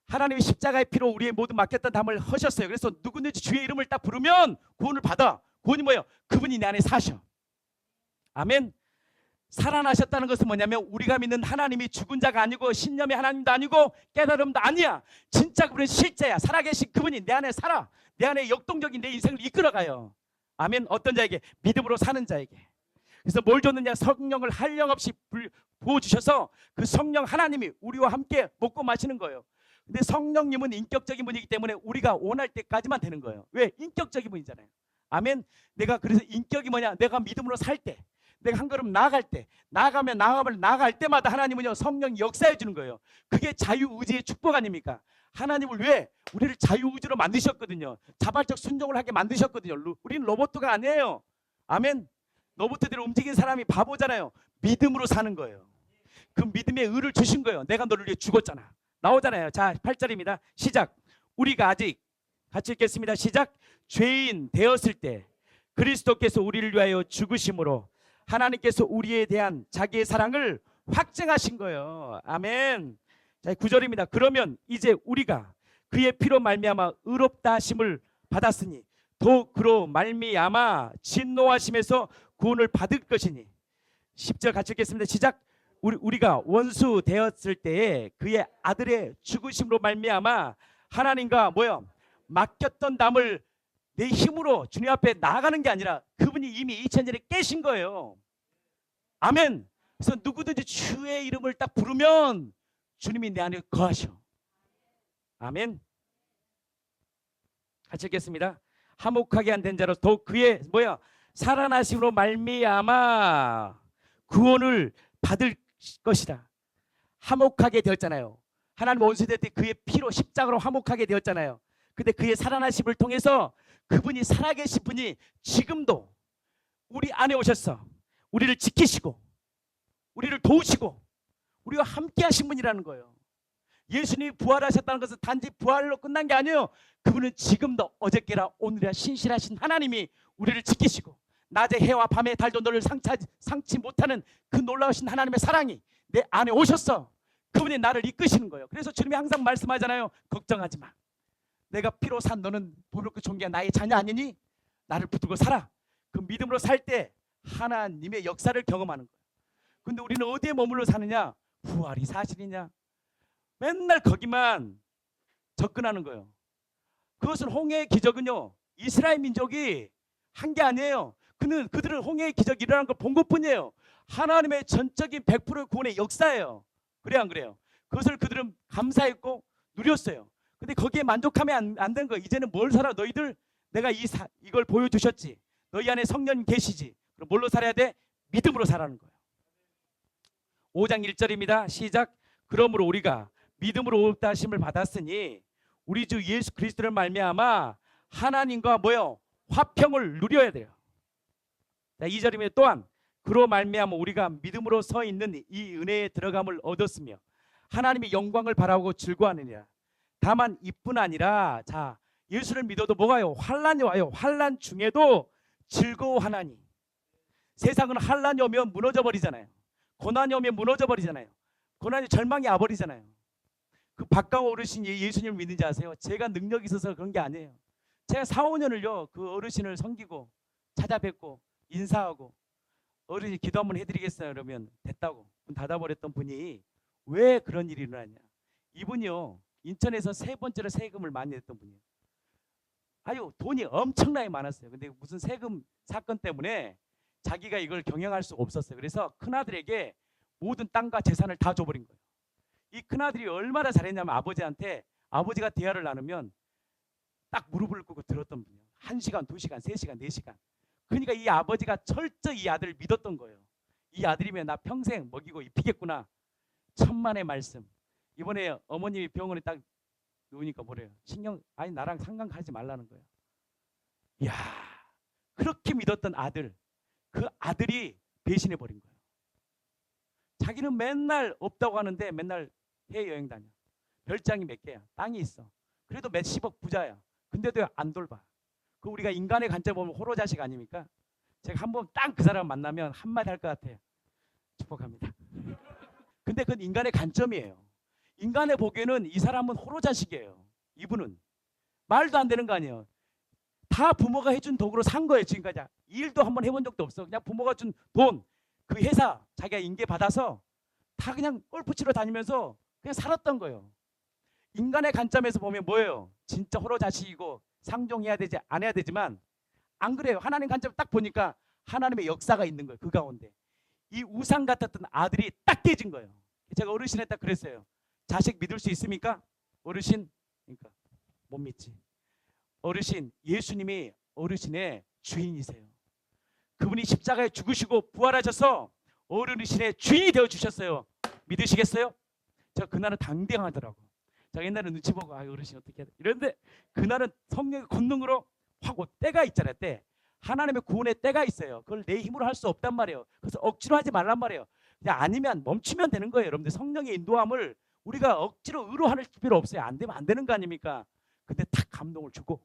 하나님이 십자가의 피로 우리의 모든 맡겼던 담을 허셨어요. 그래서 누구든지 주의 이름을 딱 부르면 구원을 받아. 구원이 뭐예요? 그분이 내 안에 사셔. 아멘. 살아나셨다는 것은 뭐냐면 우리가 믿는 하나님이 죽은 자가 아니고 신념의 하나님도 아니고 깨달음도 아니야. 진짜 그분은 실제야. 살아계신 그분이 내 안에 살아. 내 안에 역동적인 내 인생을 이끌어가요. 아멘. 어떤 자에게? 믿음으로 사는 자에게. 그래서 뭘 줬느냐? 성령을 한량없이 부어주셔서 그 성령 하나님이 우리와 함께 먹고 마시는 거예요. 근데 성령님은 인격적인 분이기 때문에 우리가 원할 때까지만 되는 거예요. 왜? 인격적인 분이잖아요. 아멘. 내가 그래서 인격이 뭐냐? 내가 믿음으로 살 때, 내가 한 걸음 나아갈 때, 나아갈 때마다 하나님은요 성령이 역사해 주는 거예요. 그게 자유의지의 축복 아닙니까? 하나님을 왜? 우리를 자유의지로 만드셨거든요. 자발적 순종을 하게 만드셨거든요. 우리는 로봇가 아니에요. 아멘. 로봇들을 움직이는 사람이 바보잖아요. 믿음으로 사는 거예요. 그 믿음의 의를 주신 거예요. 내가 너를 위해 죽었잖아. 나오잖아요. 자 8절입니다. 시작. 우리가 아직 같이 읽겠습니다. 시작. 죄인 되었을 때 그리스도께서 우리를 위하여 죽으심으로 하나님께서 우리에 대한 자기의 사랑을 확증하신 거예요. 아멘. 자 9절입니다. 그러면 이제 우리가 그의 피로 말미암아 의롭다 하심을 받았으니 더 그로 말미암아 진노하심에서 구원을 받을 것이니. 10절 같이 읽겠습니다. 시작. 우리가 원수 되었을 때에 그의 아들의 죽으심으로 말미암아 하나님과 뭐요? 맡겼던 담을 내 힘으로 주님 앞에 나아가는 게 아니라 그분이 이미 2000년에 깨신 거예요. 아멘. 그래서 누구든지 주의 이름을 딱 부르면 주님이 내 안에 거하셔. 아멘. 같이 읽겠습니다. 화목하게 한 된 자로 더욱 그의 뭐야? 살아나심으로 말미암아 구원을 받을 것이다. 화목하게 되었잖아요. 하나님 원수 될 때 그의 피로 십자가로 화목하게 되었잖아요. 근데 그의 살아나심을 통해서 그분이 살아계신 분이 지금도 우리 안에 오셨어. 우리를 지키시고 우리를 도우시고 우리와 함께 하신 분이라는 거예요. 예수님이 부활하셨다는 것은 단지 부활로 끝난 게 아니에요. 그분은 지금도 어저께라 오늘이라 신실하신 하나님이 우리를 지키시고 낮에 해와 밤에 달도 너를 상치 못하는 그 놀라우신 하나님의 사랑이 내 안에 오셨어. 그분이 나를 이끄시는 거예요. 그래서 주님이 항상 말씀하잖아요. 걱정하지 마. 내가 피로 산 너는 보배롭고 존귀한 나의 자녀 아니니? 나를 붙들고 살아. 그 믿음으로 살 때 하나님의 역사를 경험하는 거예요. 근데 우리는 어디에 머물러 사느냐? 부활이 사실이냐? 맨날 거기만 접근하는 거예요. 그것은 홍해의 기적은요, 이스라엘 민족이 한 게 아니에요. 그들은 홍해의 기적이 일어난 걸 본 것뿐이에요. 하나님의 전적인 100%의 구원의 역사예요. 그래 안 그래요? 그것을 그들은 감사했고 누렸어요. 근데 거기에 만족하면 안 된 거예요. 이제는 뭘 살아? 너희들 내가 이걸 보여주셨지. 너희 안에 성령 계시지. 그럼 뭘로 살아야 돼? 믿음으로 살아는 거예요. 5장 1절입니다. 시작. 그러므로 우리가 믿음으로 의롭다 하심을 받았으니 우리 주 예수 그리스도를 말미암아 하나님과 뭐요? 화평을 누려야 돼요. 자, 2절이면 또한 그로 말미암아 우리가 믿음으로 서 있는 이 은혜에 들어감을 얻었으며 하나님의 영광을 바라보고 즐거워하느니라. 다만 이뿐 아니라 자, 예수를 믿어도 뭐가요? 환난이 와요. 환난 중에도 즐거워하나니. 세상은 환난이 오면 무너져 버리잖아요. 고난이 오면 무너져 버리잖아요. 고난이 절망이 와버리잖아요. 그 박강호 어르신이 예수님을 믿는지 아세요? 제가 능력이 있어서 그런 게 아니에요. 제가 4, 5년을요 그 어르신을 섬기고 찾아뵙고 인사하고 어르신 기도 한번 해드리겠어요. 그러면 됐다고 문 닫아버렸던 분이 왜 그런 일이 일어나냐? 이분이요 인천에서 세 번째로 세금을 많이 냈던 분이에요. 아유 돈이 엄청나게 많았어요. 근데 무슨 세금 사건 때문에 자기가 이걸 경영할 수가 없었어요. 그래서 큰아들에게 모든 땅과 재산을 다 줘버린 거예요. 이 큰아들이 얼마나 잘했냐면 아버지한테 아버지가 대화를 나누면 딱 무릎을 꿇고 들었던 분이에요. 1시간, 2시간, 3시간, 4시간. 그러니까 이 아버지가 철저히 이 아들을 믿었던 거예요. 이 아들이면 나 평생 먹이고 입히겠구나. 천만의 말씀. 이번에 어머님이 병원에 딱 누우니까 뭐래요? 아니 나랑 상관 가지 말라는 거예요. 이야, 그렇게 믿었던 아들. 그 아들이 배신해 버린 거예요. 자기는 맨날 없다고 하는데 맨날 해외여행 다녀. 별장이 몇 개야. 땅이 있어. 그래도 몇십억 부자야. 근데도 안 돌봐. 그 우리가 인간의 관점 보면 호로 자식 아닙니까? 제가 한번 딱 그 사람 만나면 한마디 할 것 같아요. 축복합니다. 근데 그건 인간의 관점이에요. 인간의 보기에는 이 사람은 호로 자식이에요. 이분은 말도 안 되는 거 아니에요. 다 부모가 해준 도구로 산 거예요. 지금까지 일도 한번 해본 적도 없어. 그냥 부모가 준 돈, 그 회사 자기가 인계 받아서 다 그냥 골프 치러 다니면서 그냥 살았던 거예요. 인간의 관점에서 보면 뭐예요? 진짜 호로 자식이고 상종해야 되지 안 해야 되지만 안 그래요. 하나님 관점 딱 보니까 하나님의 역사가 있는 거예요. 그 가운데 이 우상 같았던 아들이 딱 깨진 거예요. 제가 어르신에 딱 그랬어요. 자식 믿을 수 있습니까? 어르신 그러니까 못 믿지. 어르신 예수님이 어르신의 주인이세요. 그분이 십자가에 죽으시고 부활하셔서 어르신의 주인이 되어 주셨어요. 믿으시겠어요? 제가 그날은 당당하더라고. 제가 옛날에 눈치 보고 어르신 어떻게 해야 돼? 이런데 그날은 성령의 권능으로 확 때가 있잖아요. 때. 하나님의 구원의 때가 있어요. 그걸 내 힘으로 할 수 없단 말이에요. 그래서 억지로 하지 말란 말이에요. 그냥 아니면 멈추면 되는 거예요. 여러분들 성령의 인도함을 우리가 억지로 의로할 필요 없어요. 안 되면 안 되는 거 아닙니까? 근데 탁 감동을 주고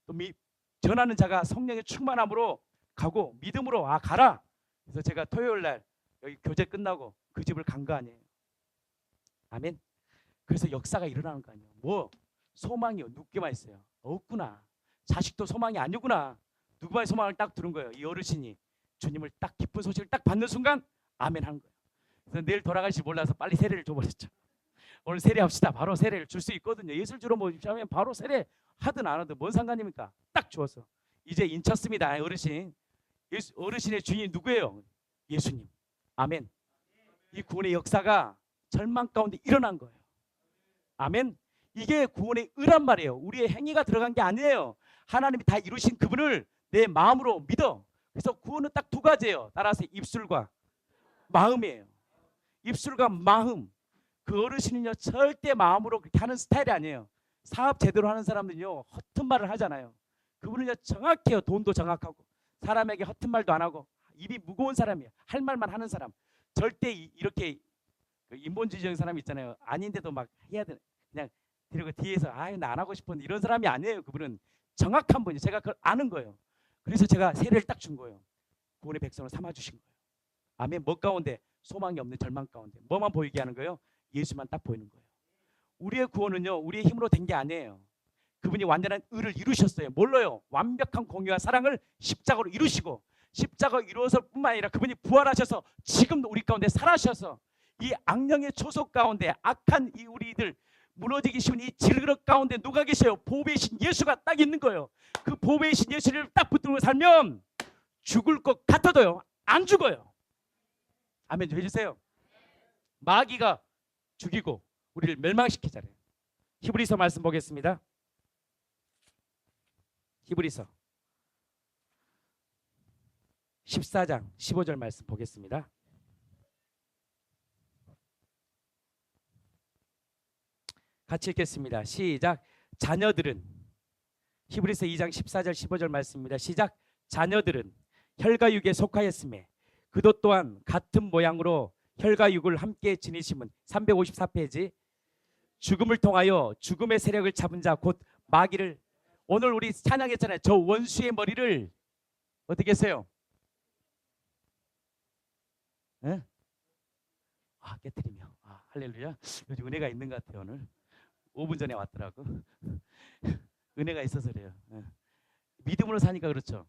또 전하는 자가 성령의 충만함으로 가고 믿음으로 가라. 그래서 제가 토요일 날 여기 교제 끝나고 그 집을 간 거 아니에요. 아멘. 그래서 역사가 일어나는 거 아니에요. 뭐 소망이요 누구만 있어요. 없구나. 자식도 소망이 아니구나. 누구만의 소망을 딱 들은 거예요. 이 어르신이 주님을 딱 기쁜 소식을 딱 받는 순간 아멘 하는 거예요. 그래서 내일 돌아갈지 몰라서 빨리 세례를 줘버렸죠. 오늘 세례합시다. 바로 세례를 줄 수 있거든요. 예술 주로 모집하면 바로 세례 하든 안 하든 뭔 상관입니까? 딱 주었어. 이제 인쳤습니다. 어르신. 어르신의 주인이 누구예요? 예수님. 아멘. 이 구원의 역사가 절망 가운데 일어난 거예요. 아멘. 이게 구원의 의란 말이에요. 우리의 행위가 들어간 게 아니에요. 하나님이 다 이루신 그분을 내 마음으로 믿어. 그래서 구원은 딱 두 가지예요. 따라서 입술과 마음이에요. 입술과 마음. 그 어르신은요 절대 마음으로 그렇게 하는 스타일이 아니에요. 사업 제대로 하는 사람들은요 허튼 말을 하잖아요. 그분은요 정확해요. 돈도 정확하고 사람에게 허튼 말도 안 하고 입이 무거운 사람이에요. 할 말만 하는 사람. 절대 이렇게 인본주의적인 사람 있잖아요. 아닌데도 막 해야 돼. 그냥 그리고 뒤에서 나 안 하고 싶은데 이런 사람이 아니에요. 그분은 정확한 분이에요. 제가 그걸 아는 거예요. 그래서 제가 세례를 딱 준 거예요. 구원의 백성을 삼아 주신 거예요. 아멘. 뭐 가운데? 소망이 없는 절망 가운데 뭐만 보이게 하는 거예요? 예수만 딱 보이는 거예요. 우리의 구원은요 우리의 힘으로 된 게 아니에요. 그분이 완전한 의를 이루셨어요. 뭘로요? 완벽한 공의와 사랑을 십자가로 이루시고 십자가 이루어서 뿐만 아니라 그분이 부활하셔서 지금도 우리 가운데 살아셔서 이 악령의 초속 가운데 악한 이 우리들 무너지기 쉬운 이 질그릇 가운데 누가 계셔요? 보배이신 예수가 딱 있는 거예요. 그 보배이신 예수를 딱 붙들고 살면 죽을 것 같아도요 안 죽어요. 아멘 좀 해주세요. 마귀가 죽이고 우리를 멸망시키잖아요. 히브리서 말씀 보겠습니다. 히브리서 14장 15절 말씀 보겠습니다. 같이 읽겠습니다. 시작. 자녀들은 히브리서 2장 14절 15절 말씀입니다. 시작. 자녀들은 혈과 육에 속하였음에 그도 또한 같은 모양으로 혈과 육을 함께 지니심은 354페이지 죽음을 통하여 죽음의 세력을 잡은 자 곧 마귀를 오늘 우리 찬양했잖아요. 저 원수의 머리를 어떻게 했어요? 네? 깨트리며 할렐루야. 요즘 은혜가 있는 것 같아요. 오늘 5분 전에 왔더라고. 은혜가 있어서 그래요. 믿음으로 사니까 그렇죠.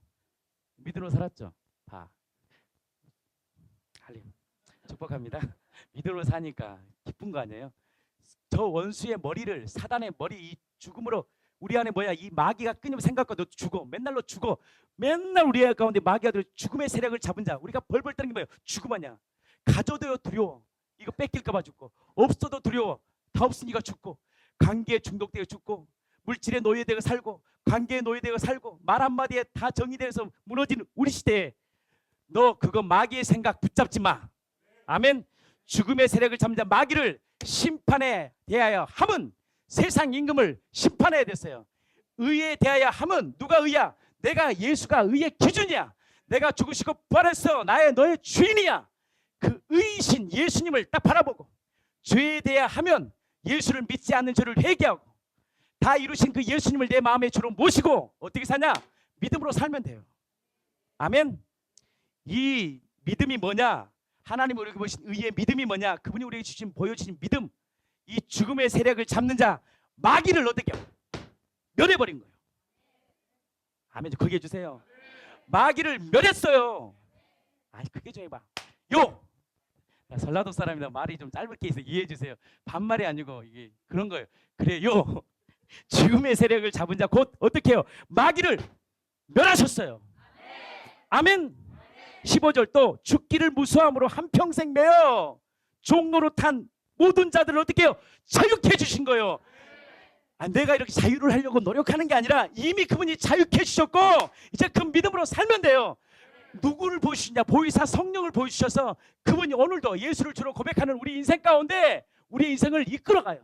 믿음으로 살았죠. 할렐루야. 축복합니다. 믿음으로 사니까 기쁜 거 아니에요? 저 원수의 머리를 사단의 머리 이 죽음으로 우리 안에 뭐야 이 마귀가 끊임없이 생각과 너 죽어 맨날 너 죽어 맨날 우리 가운데 마귀가 들 죽음의 세력을 잡은 자 우리가 벌벌 떠는 게 뭐예요? 죽음 아니야. 가져도요 두려워. 이거 뺏길까 봐 죽고 없어도 두려워. 다 없으니까 죽고 관계에 중독되어 죽고 물질에 노예되어 살고 관계에 노예되어 살고 말 한마디에 다 정의되어서 무너지는 우리 시대에 너 그거 마귀의 생각 붙잡지 마. 아멘. 죽음의 세력을 잡는 자 마귀를 심판에 대하여 함은 세상 임금을 심판해야 됐어요. 의에 대하여 함은 누가 의야? 내가 예수가 의의 기준이야. 내가 죽으시고 부활했어. 너의 주인이야. 그 의이신 예수님을 딱 바라보고 죄에 대하여 하면 예수를 믿지 않는 저를 회개하고 다 이루신 그 예수님을 내 마음의 주로 모시고 어떻게 사냐? 믿음으로 살면 돼요. 아멘. 이 믿음이 뭐냐? 하나님이 우리에게 보신 의의 믿음이 뭐냐? 그분이 우리에게 주신 보여주신 믿음. 이 죽음의 세력을 잡는 자 마귀를 어떻게 멸해버린 거예요. 아멘. 그게 해주세요. 마귀를 멸했어요. 그게 좀 해봐. 나 전라도 사람이라 말이 좀 짧게 해서 이해해 주세요. 반말이 아니고 이게 그런 거예요. 그래요. 죽음의 세력을 잡은 자 곧 어떻게 해요? 마귀를 멸하셨어요. 아멘. 15절 또 죽기를 무수함으로 한평생 매어 종노릇한 모든 자들을 어떻게 해요? 자유케 해주신 거예요. 내가 이렇게 자유를 하려고 노력하는 게 아니라 이미 그분이 자유케 해주셨고 이제 그 믿음으로 살면 돼요. 누구를 보여주시냐? 보이사 성령을 보여주셔서 그분이 오늘도 예수를 주로 고백하는 우리 인생 가운데 우리 인생을 이끌어가요.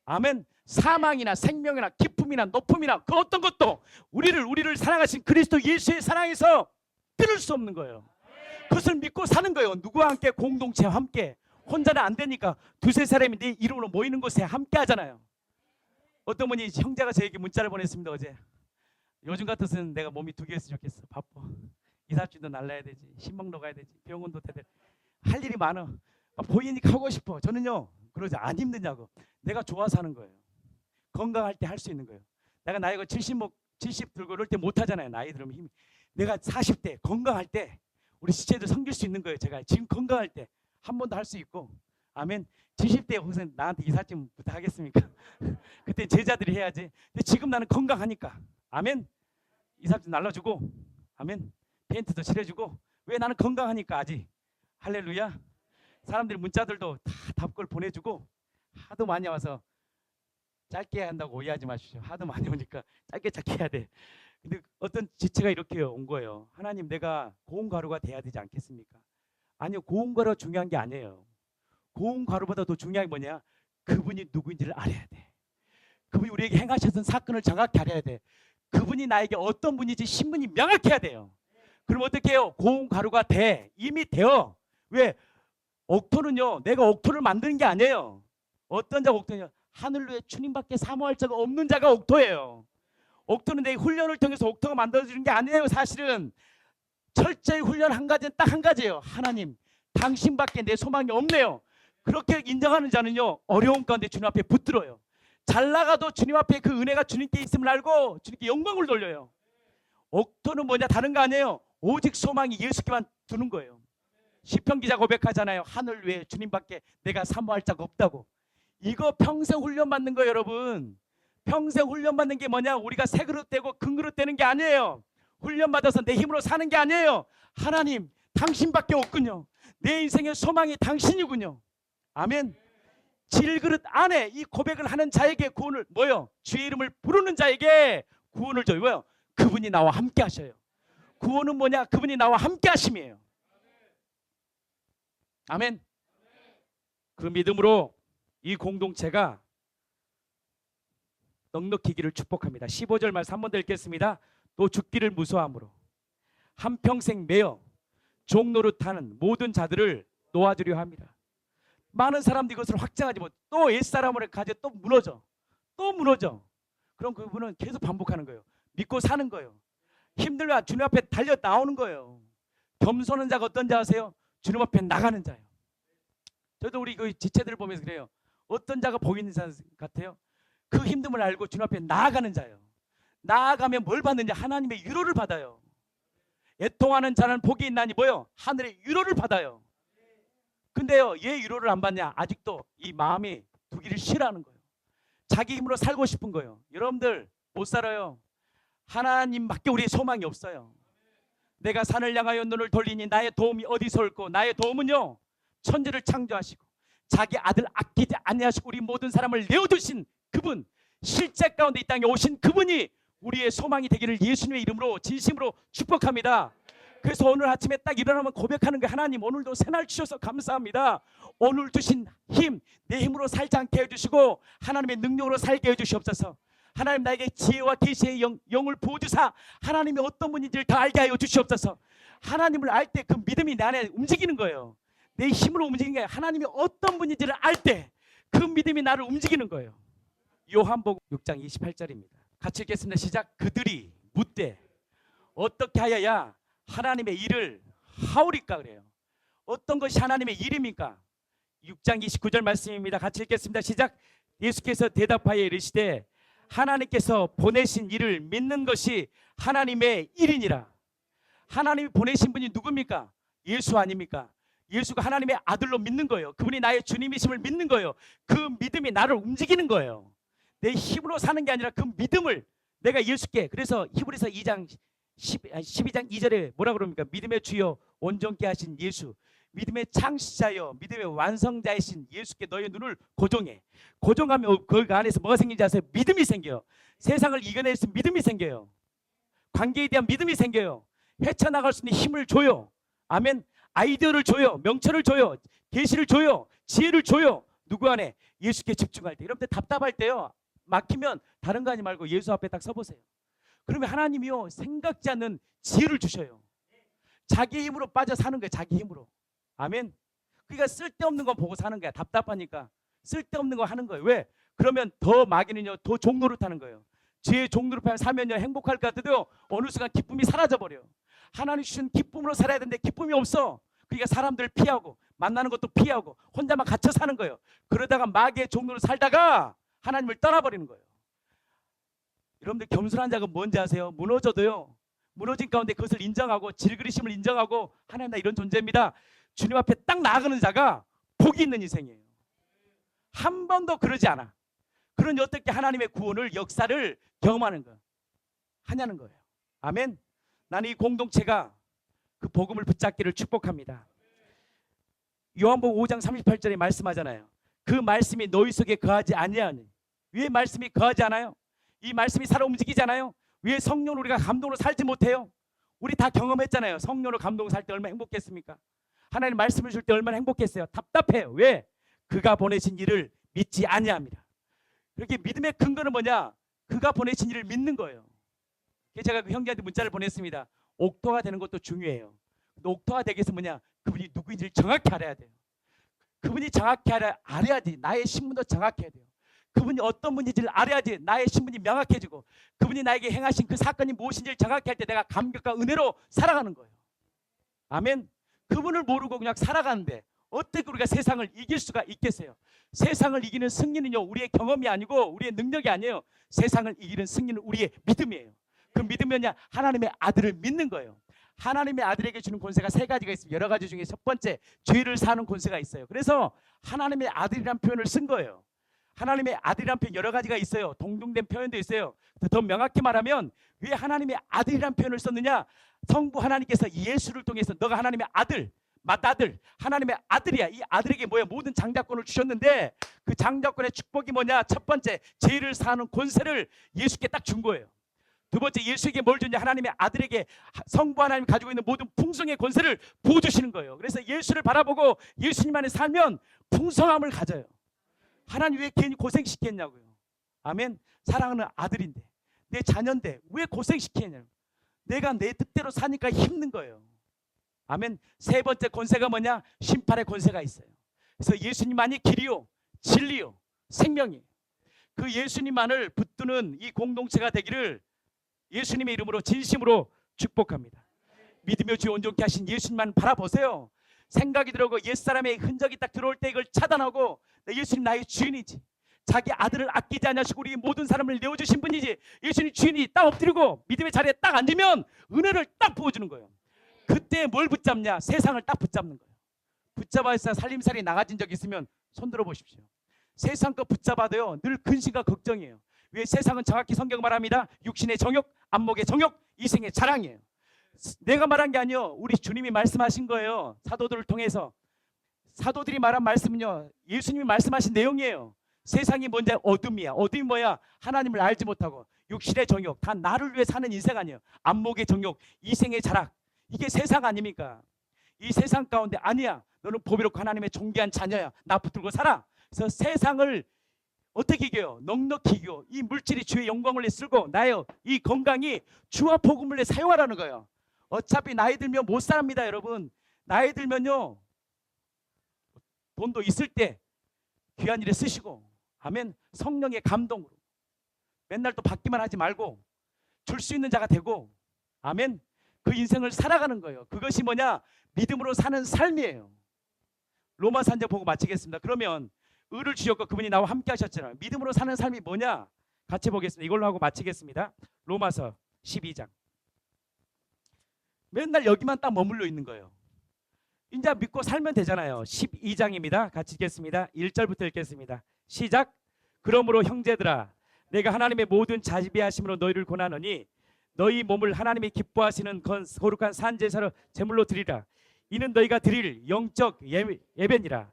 아멘. 사망이나 생명이나 기쁨이나 높음이나 그 어떤 것도 우리를 사랑하신 그리스도 예수의 사랑에서 끊을 수 없는 거예요. 그것을 믿고 사는 거예요. 누구와 함께? 공동체와 함께. 혼자는 안 되니까 두세 사람이 네 이름으로 모이는 곳에 함께 하잖아요. 어떤 분이 형제가 저에게 문자를 보냈습니다. 어제. 요즘 같았으면 내가 몸이 2개였으면 좋겠어. 바빠. 이삿짐도 날라야 되지. 신방도 가야 되지. 병원도 대대. 할 일이 많아. 보이니까 하고 싶어. 저는요. 그러지 안 힘드냐고. 내가 좋아서 하는 거예요. 건강할 때 할 수 있는 거예요. 내가 나이가 70 들고 이럴 때 못 하잖아요. 나이 들으면 힘이. 내가 40대 건강할 때 우리 지체들 섬길 수 있는 거예요. 제가 지금 건강할 때 한 번 더 할 수 있고, 아멘. 70대 혹시 나한테 이사 좀 부탁하겠습니까? 그때 제자들이 해야지. 근데 지금 나는 건강하니까, 아멘. 이사 좀 날라주고, 아멘. 텐트도 칠해주고. 왜? 나는 건강하니까. 아직 할렐루야. 사람들이 문자들도 다 답글 보내주고, 하도 많이 와서 짧게 한다고 오해하지 마십시오. 하도 많이 오니까 짧게 해야 돼. 근데 어떤 지체가 이렇게 온 거예요. 하나님, 내가 고운 가루가 돼야 되지 않겠습니까? 아니요, 고운 가루가 중요한 게 아니에요. 고운 가루보다 더 중요한 게 뭐냐? 그분이 누구인지를 알아야 돼. 그분이 우리에게 행하셨던 사건을 정확히 알아야 돼. 그분이 나에게 어떤 분인지 신분이 명확해야 돼요. 그럼 어떻게 해요? 고운 가루가 돼. 이미 되어. 왜? 옥토는요, 내가 옥토를 만드는 게 아니에요. 어떤 자가 옥토냐? 하늘 위에 주님밖에 사모할 자가 없는 자가 옥토예요. 옥토는 내 훈련을 통해서 옥토가 만들어지는 게 아니에요. 사실은 철저히 훈련 한 가지는 딱 한 가지예요. 하나님, 당신밖에 내 소망이 없네요. 그렇게 인정하는 자는요, 어려움 가운데 주님 앞에 붙들어요. 잘 나가도 주님 앞에 그 은혜가 주님께 있음을 알고 주님께 영광을 돌려요. 옥토는 뭐냐? 다른 거 아니에요. 오직 소망이 예수께만 두는 거예요. 시편 기자 고백하잖아요. 하늘 위에 주님밖에 내가 사모할 자가 없다고. 이거 평생 훈련 받는 거예요, 여러분. 평생 훈련 받는 게 뭐냐? 우리가 새 그릇 되고 금 그릇 되는 게 아니에요. 훈련 받아서 내 힘으로 사는 게 아니에요. 하나님, 당신밖에 없군요. 내 인생의 소망이 당신이군요. 아멘. 질그릇 안에 이 고백을 하는 자에게 구원을, 뭐요? 주의 이름을 부르는 자에게 구원을 줘요. 왜요? 그분이 나와 함께 하셔요. 구원은 뭐냐? 그분이 나와 함께 하심이에요. 아멘. 그 믿음으로 이 공동체가 넉넉히 기를 축복합니다. 15절 말씀 한 번 더 읽겠습니다. 또 죽기를 무서워함으로 한평생 매여 종노릇하는 모든 자들을 놓아주려 합니다. 많은 사람들이 이것을 확장하지 못, 또 옛사람을 가져 또 무너져. 또 무너져. 그럼 그분은 계속 반복하는 거예요. 믿고 사는 거예요. 힘들면 주님 앞에 달려 나오는 거예요. 겸손한 자가 어떤 자 아세요? 주님 앞에 나가는 자예요. 저도 우리 그 지체들을 보면서 그래요. 어떤 자가 복 있는 자 같아요? 그 힘듦을 알고 주님 앞에 나아가는 자예요. 나아가면 뭘 받느냐? 하나님의 위로를 받아요. 애통하는 자는 복이 있나니 뭐요? 하늘의 위로를 받아요. 근데요, 얘 위로를 안 받냐? 아직도 이 마음이 두기를 싫어하는 거예요. 자기 힘으로 살고 싶은 거예요. 여러분들 못 살아요. 하나님밖에 우리의 소망이 없어요. 내가 산을 향하여 눈을 돌리니 나의 도움이 어디서 올고, 나의 도움은요, 천지를 창조하시고 자기 아들 아끼지 아니하시고 우리 모든 사람을 내어두신 그분, 실제 가운데 이 땅에 오신 그분이 우리의 소망이 되기를 예수님의 이름으로 진심으로 축복합니다. 그래서 오늘 아침에 딱 일어나면 고백하는 게, 하나님 오늘도 새날 주셔서 감사합니다. 오늘 주신 힘, 내 힘으로 살지 않게 해주시고 하나님의 능력으로 살게 해주시옵소서. 하나님, 나에게 지혜와 계시의 영을 부어주사 하나님이 어떤 분인지를 더 알게 하여 주시옵소서. 하나님을 알 때 그 믿음이 내 안에 움직이는 거예요. 내 힘으로 움직이는 게 아니라 하나님이 어떤 분인지를 알 때 그 믿음이 나를 움직이는 거예요. 요한복음 6장 28절입니다. 같이 읽겠습니다. 시작. 그들이 묻되 어떻게 하여야 하나님의 일을 하오리까 그래요. 어떤 것이 하나님의 일입니까? 6장 29절 말씀입니다. 같이 읽겠습니다. 시작. 예수께서 대답하여 이르시되 하나님께서 보내신 일을 믿는 것이 하나님의 일이니라. 하나님이 보내신 분이 누굽니까? 예수 아닙니까? 예수가 하나님의 아들로 믿는 거예요. 그분이 나의 주님이심을 믿는 거예요. 그 믿음이 나를 움직이는 거예요. 내 힘으로 사는 게 아니라 그 믿음을 내가 예수께, 그래서 히브리서 2장 12장 2절에 뭐라 그럽니까? 믿음의 주여 온전케 하신 예수, 믿음의 창시자여 믿음의 완성자이신 예수께 너의 눈을 고정해. 고정하면 그 안에서 뭐가 생기는지 아세요? 믿음이 생겨요. 세상을 이겨낼 수 있는 믿음이 생겨요. 관계에 대한 믿음이 생겨요. 헤쳐나갈 수 있는 힘을 줘요. 아멘. 아이디어를 줘요. 명철을 줘요. 계시를 줘요. 지혜를 줘요. 누구 안에? 예수께 집중할 때. 여러분들 답답할 때요, 막히면 다른 거 하지 말고 예수 앞에 딱 서보세요. 그러면 하나님이요, 생각지 않는 지혜를 주셔요. 자기 힘으로 빠져 사는 거예요. 자기 힘으로. 아멘. 그러니까 쓸데없는 거 보고 사는 거야. 답답하니까 쓸데없는 거 하는 거예요. 왜? 그러면 더 마귀는요, 더 종노릇하는 거예요. 죄의 종노릇하면 사면요, 행복할 것 같아도요, 어느 순간 기쁨이 사라져버려요. 하나님 주신 기쁨으로 살아야 되는데 기쁨이 없어. 그러니까 사람들을 피하고 만나는 것도 피하고 혼자만 갇혀 사는 거예요. 그러다가 마귀의 종노릇 살다가 하나님을 떠나버리는 거예요. 여러분들 겸손한 자가 뭔지 아세요? 무너져도요, 무너진 가운데 그것을 인정하고 질그리심을 인정하고 하나님 나 이런 존재입니다. 주님 앞에 딱 나아가는 자가 복이 있는 인생이에요. 한 번도 그러지 않아. 그러니 어떻게 하나님의 구원을 역사를 경험하는 거 하냐는 거예요. 아멘. 나는 이 공동체가 그 복음을 붙잡기를 축복합니다. 요한복음 5장 38절에 말씀하잖아요. 그 말씀이 너희 속에 거하지 아니하니. 왜 말씀이 거하지 않아요? 이 말씀이 살아 움직이잖아요. 왜 성령으로 우리가 감동으로 살지 못해요? 우리 다 경험했잖아요. 성령으로 감동으로 살 때 얼마나 행복했습니까? 하나님 말씀을 줄 때 얼마나 행복했어요. 답답해요. 왜? 그가 보내신 일을 믿지 아니합니다. 그렇게 믿음의 근거는 뭐냐? 그가 보내신 일을 믿는 거예요. 제가 그 형제한테 문자를 보냈습니다. 옥토가 되는 것도 중요해요. 근데 옥토가 되기 위해서 뭐냐? 그분이 누구인지를 정확히 알아야 돼요. 그분이 정확히 알아야지 나의 신분도 정확히 해야 돼요. 그분이 어떤 분인지를 알아야지 나의 신분이 명확해지고 그분이 나에게 행하신 그 사건이 무엇인지를 정확히 할 때 내가 감격과 은혜로 살아가는 거예요. 아멘. 그분을 모르고 그냥 살아가는데 어떻게 우리가 세상을 이길 수가 있겠어요? 세상을 이기는 승리는요 우리의 경험이 아니고 우리의 능력이 아니에요. 세상을 이기는 승리는 우리의 믿음이에요. 그 믿음은 하나님의 아들을 믿는 거예요. 하나님의 아들에게 주는 권세가 세 가지가 있습니다. 여러 가지 중에 첫 번째 죄를 사는 권세가 있어요. 그래서 하나님의 아들이라는 표현을 쓴 거예요. 하나님의 아들이라는 표현 여러 가지가 있어요. 동등된 표현도 있어요. 더 명확히 말하면 왜 하나님의 아들이라는 표현을 썼느냐? 성부 하나님께서 예수를 통해서 너가 하나님의 아들, 맏아들, 하나님의 아들이야. 이 아들에게 뭐야? 모든 장자권을 주셨는데 그 장자권의 축복이 뭐냐? 첫 번째 죄를 사는 권세를 예수께 딱 준 거예요. 두 번째 예수에게 뭘 줬냐? 하나님의 아들에게 성부 하나님이 가지고 있는 모든 풍성의 권세를 부어주시는 거예요. 그래서 예수를 바라보고 예수님 안에 살면 풍성함을 가져요. 하나님 왜 괜히 고생시켰냐고요. 아멘. 사랑하는 아들인데 내 자녀인데 왜 고생시키냐고. 내가 내 뜻대로 사니까 힘든 거예요. 아멘. 세 번째 권세가 뭐냐? 심판의 권세가 있어요. 그래서 예수님만이 길이요 진리요 생명이에요. 그 예수님만을 붙드는 이 공동체가 되기를 예수님의 이름으로 진심으로 축복합니다. 믿으며 주 온전케 하신 예수님만 바라보세요. 생각이 들어오고 옛사람의 흔적이 딱 들어올 때 이걸 차단하고 예수님 나의 주인이지. 자기 아들을 아끼지 않으시고 우리 모든 사람을 내어주신 분이지. 예수님 주인이 딱 엎드리고 믿음의 자리에 딱 앉으면 은혜를 딱 부어주는 거예요. 그때 뭘 붙잡냐? 세상을 딱 붙잡는 거예요. 붙잡아서 살림살이 나가진 적 있으면 손들어 보십시오. 세상 거 붙잡아도요 늘 근심과 걱정이에요. 왜? 세상은 정확히 성경 말합니다. 육신의 정욕, 안목의 정욕, 이생의 자랑이에요. 내가 말한 게 아니요 우리 주님이 말씀하신 거예요. 사도들을 통해서. 사도들이 말한 말씀은요 예수님이 말씀하신 내용이에요. 세상이 뭔지 어둠이야. 어둠이 뭐야? 하나님을 알지 못하고 육신의 정욕, 다 나를 위해 사는 인생 아니에요. 안목의 정욕, 이생의 자랑. 이게 세상 아닙니까? 이 세상 가운데 아니야. 너는 보배롭고 하나님의 존귀한 자녀야. 나 붙들고 살아. 그래서 세상을 어떻게 이겨요? 넉넉히 이겨. 이 물질이 주의 영광을 위해 쓰고 나의 이 건강이 주와 복음을 위해 사용하라는 거예요. 어차피 나이 들면 못 삽니다, 여러분. 나이 들면요 돈도 있을 때 귀한 일에 쓰시고, 아멘. 성령의 감동으로 맨날 또 받기만 하지 말고 줄 수 있는 자가 되고, 아멘. 그 인생을 살아가는 거예요. 그것이 뭐냐? 믿음으로 사는 삶이에요. 로마서 한 장 보고 마치겠습니다. 그러면 의를 주셨고 그분이 나와 함께 하셨잖아요. 믿음으로 사는 삶이 뭐냐? 같이 보겠습니다. 이걸로 하고 마치겠습니다. 로마서 12장. 맨날 여기만 딱 머물러 있는 거예요. 이제 믿고 살면 되잖아요. 12장입니다. 같이 읽겠습니다. 1절부터 읽겠습니다. 시작. 그러므로 형제들아, 내가 하나님의 모든 자비하심으로 너희를 권하노니 너희 몸을 하나님이 기뻐하시는 거룩한 산제사로 제물로 드리라. 이는 너희가 드릴 영적 예배니라.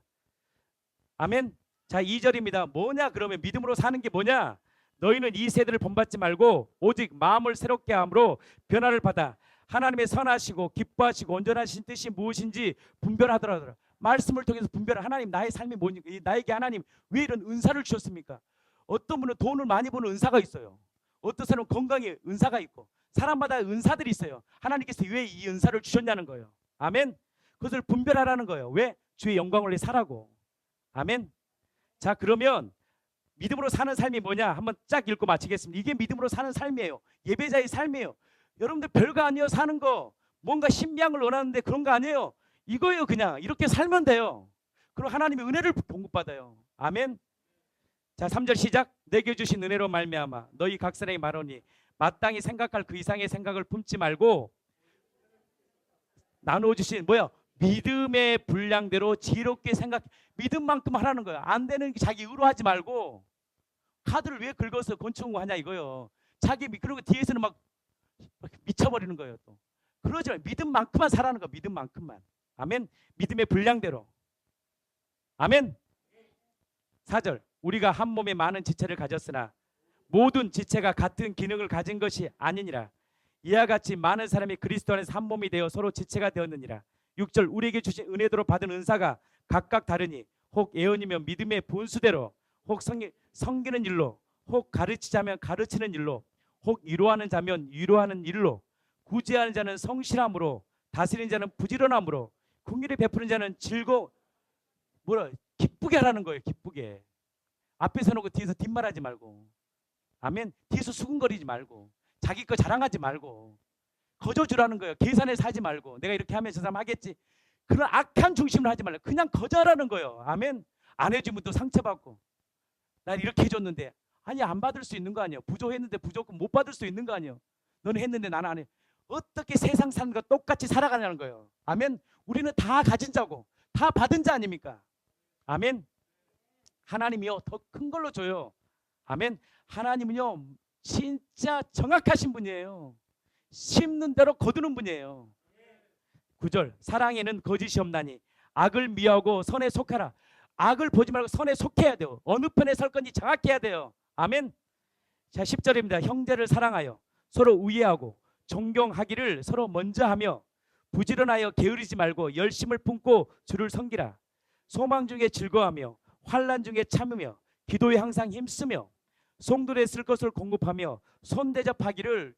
아멘. 자, 2절입니다. 뭐냐? 그러면 믿음으로 사는 게 뭐냐? 너희는 이 세대를 본받지 말고 오직 마음을 새롭게 함으로 변화를 받아 하나님의 선하시고 기뻐하시고 온전하신 뜻이 무엇인지 분별하더라. 말씀을 통해서 분별하. 하나님 나의 삶이 뭐니까? 나에게 하나님 왜 이런 은사를 주셨습니까? 어떤 분은 돈을 많이 버는 은사가 있어요. 어떤 사람은 건강에 은사가 있고, 사람마다 은사들이 있어요. 하나님께서 왜 이 은사를 주셨냐는 거예요. 아멘. 그것을 분별하라는 거예요. 왜? 주의 영광을 위해 살라고. 아멘. 자, 그러면 믿음으로 사는 삶이 뭐냐? 한번 쫙 읽고 마치겠습니다. 이게 믿음으로 사는 삶이에요. 예배자의 삶이에요. 여러분들 별거 아니에요. 사는 거 뭔가 신비한 걸 원하는데 그런 거 아니에요. 이거예요. 그냥 이렇게 살면 돼요. 그럼 하나님의 은혜를 공급받아요. 아멘. 자, 3절 시작. 내게 주신 은혜로 말미암아 너희 각 사람이 말하니 마땅히 생각할 그 이상의 생각을 품지 말고 나눠주신 믿음의 분량대로 지혜롭게 생각. 믿음만큼 하라는 거야. 안 되는 게 자기 의로하지 말고. 카드를 왜 긁어서 권총고 하냐 이거요. 자기 그리고 뒤에서는 막 미쳐버리는 거예요. 또 그러지 마. 믿음만큼만 살라는 거. 믿음만큼만. 아멘. 믿음의 분량대로. 아멘. 4절 우리가 한 몸에 많은 지체를 가졌으나 모든 지체가 같은 기능을 가진 것이 아니니라. 이와 같이 많은 사람이 그리스도 안에서 한 몸이 되어 서로 지체가 되었느니라. 6절 우리에게 주신 은혜대로 받은 은사가 각각 다르니 혹 예언이며 믿음의 본수대로, 혹 섬기는 일로, 혹 가르치자면 가르치는 일로, 혹 위로하는 자면 위로하는 일로, 구제하는 자는 성실함으로, 다스리는 자는 부지런함으로, 긍휼히 베푸는 자는 기쁘게 하라는 거예요. 기쁘게. 앞에서 놓고 뒤에서 뒷말하지 말고. 아멘. 뒤에서 수근거리지 말고, 자기 거 자랑하지 말고, 거저주라는 거예요. 계산해서 하지 말고, 내가 이렇게 하면 저 사람 하겠지, 그런 악한 중심을 하지 말고 그냥 거절하는 거예요. 아멘. 안 해주면 또 상처받고, 난 이렇게 해줬는데, 아니 안 받을 수 있는 거 아니에요. 부족했는데 부족금 못 받을 수 있는 거 아니에요. 너는 했는데 나는 안 해. 어떻게 세상 사는 거 똑같이 살아가냐는 거예요. 아멘. 우리는 다 가진 자고 다 받은 자 아닙니까? 아멘. 하나님이요 더 큰 걸로 줘요. 아멘. 하나님은요 진짜 정확하신 분이에요. 심는 대로 거두는 분이에요. 9절 사랑에는 거짓이 없나니 악을 미워하고 선에 속하라. 악을 보지 말고 선에 속해야 돼요. 어느 편에 설 건지 정확히 해야 돼요. 아멘. 자 10절입니다. 형제를 사랑하여 서로 우애하고 존경하기를 서로 먼저 하며 부지런하여 게으르지 말고 열심을 품고 주를 섬기라. 소망 중에 즐거워하며 환난 중에 참으며 기도에 항상 힘쓰며 성도들의 쓸 것을 공급하며 손대접하기를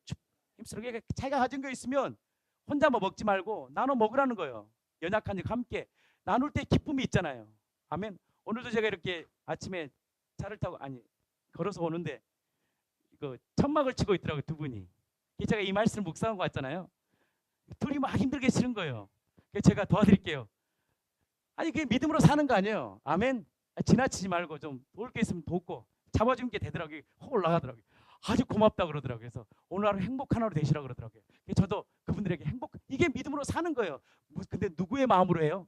힘쓰라. 그러니까 자기가 가진 거 있으면 혼자 먹지 말고 나눠 먹으라는 거예요. 연약한 자 함께 나눌 때 기쁨이 있잖아요. 아멘. 오늘도 제가 이렇게 아침에 차를 타고 걸어서 오는데 천막을 치고 있더라고요. 두 분이. 제가 이 말씀을 묵상하고 왔잖아요. 둘이 막 힘들게 치는 거예요. 그래서 제가 도와드릴게요. 아니 그게 믿음으로 사는 거 아니에요. 아멘. 지나치지 말고 좀 도울 게 있으면 돕고 잡아주는 게 되더라고요. 확 올라가더라고요. 아주 고맙다 그러더라고요. 그래서 오늘 하루 행복한 하루 되시라고 그러더라고요. 저도 그분들에게 이게 믿음으로 사는 거예요. 근데 누구의 마음으로 해요?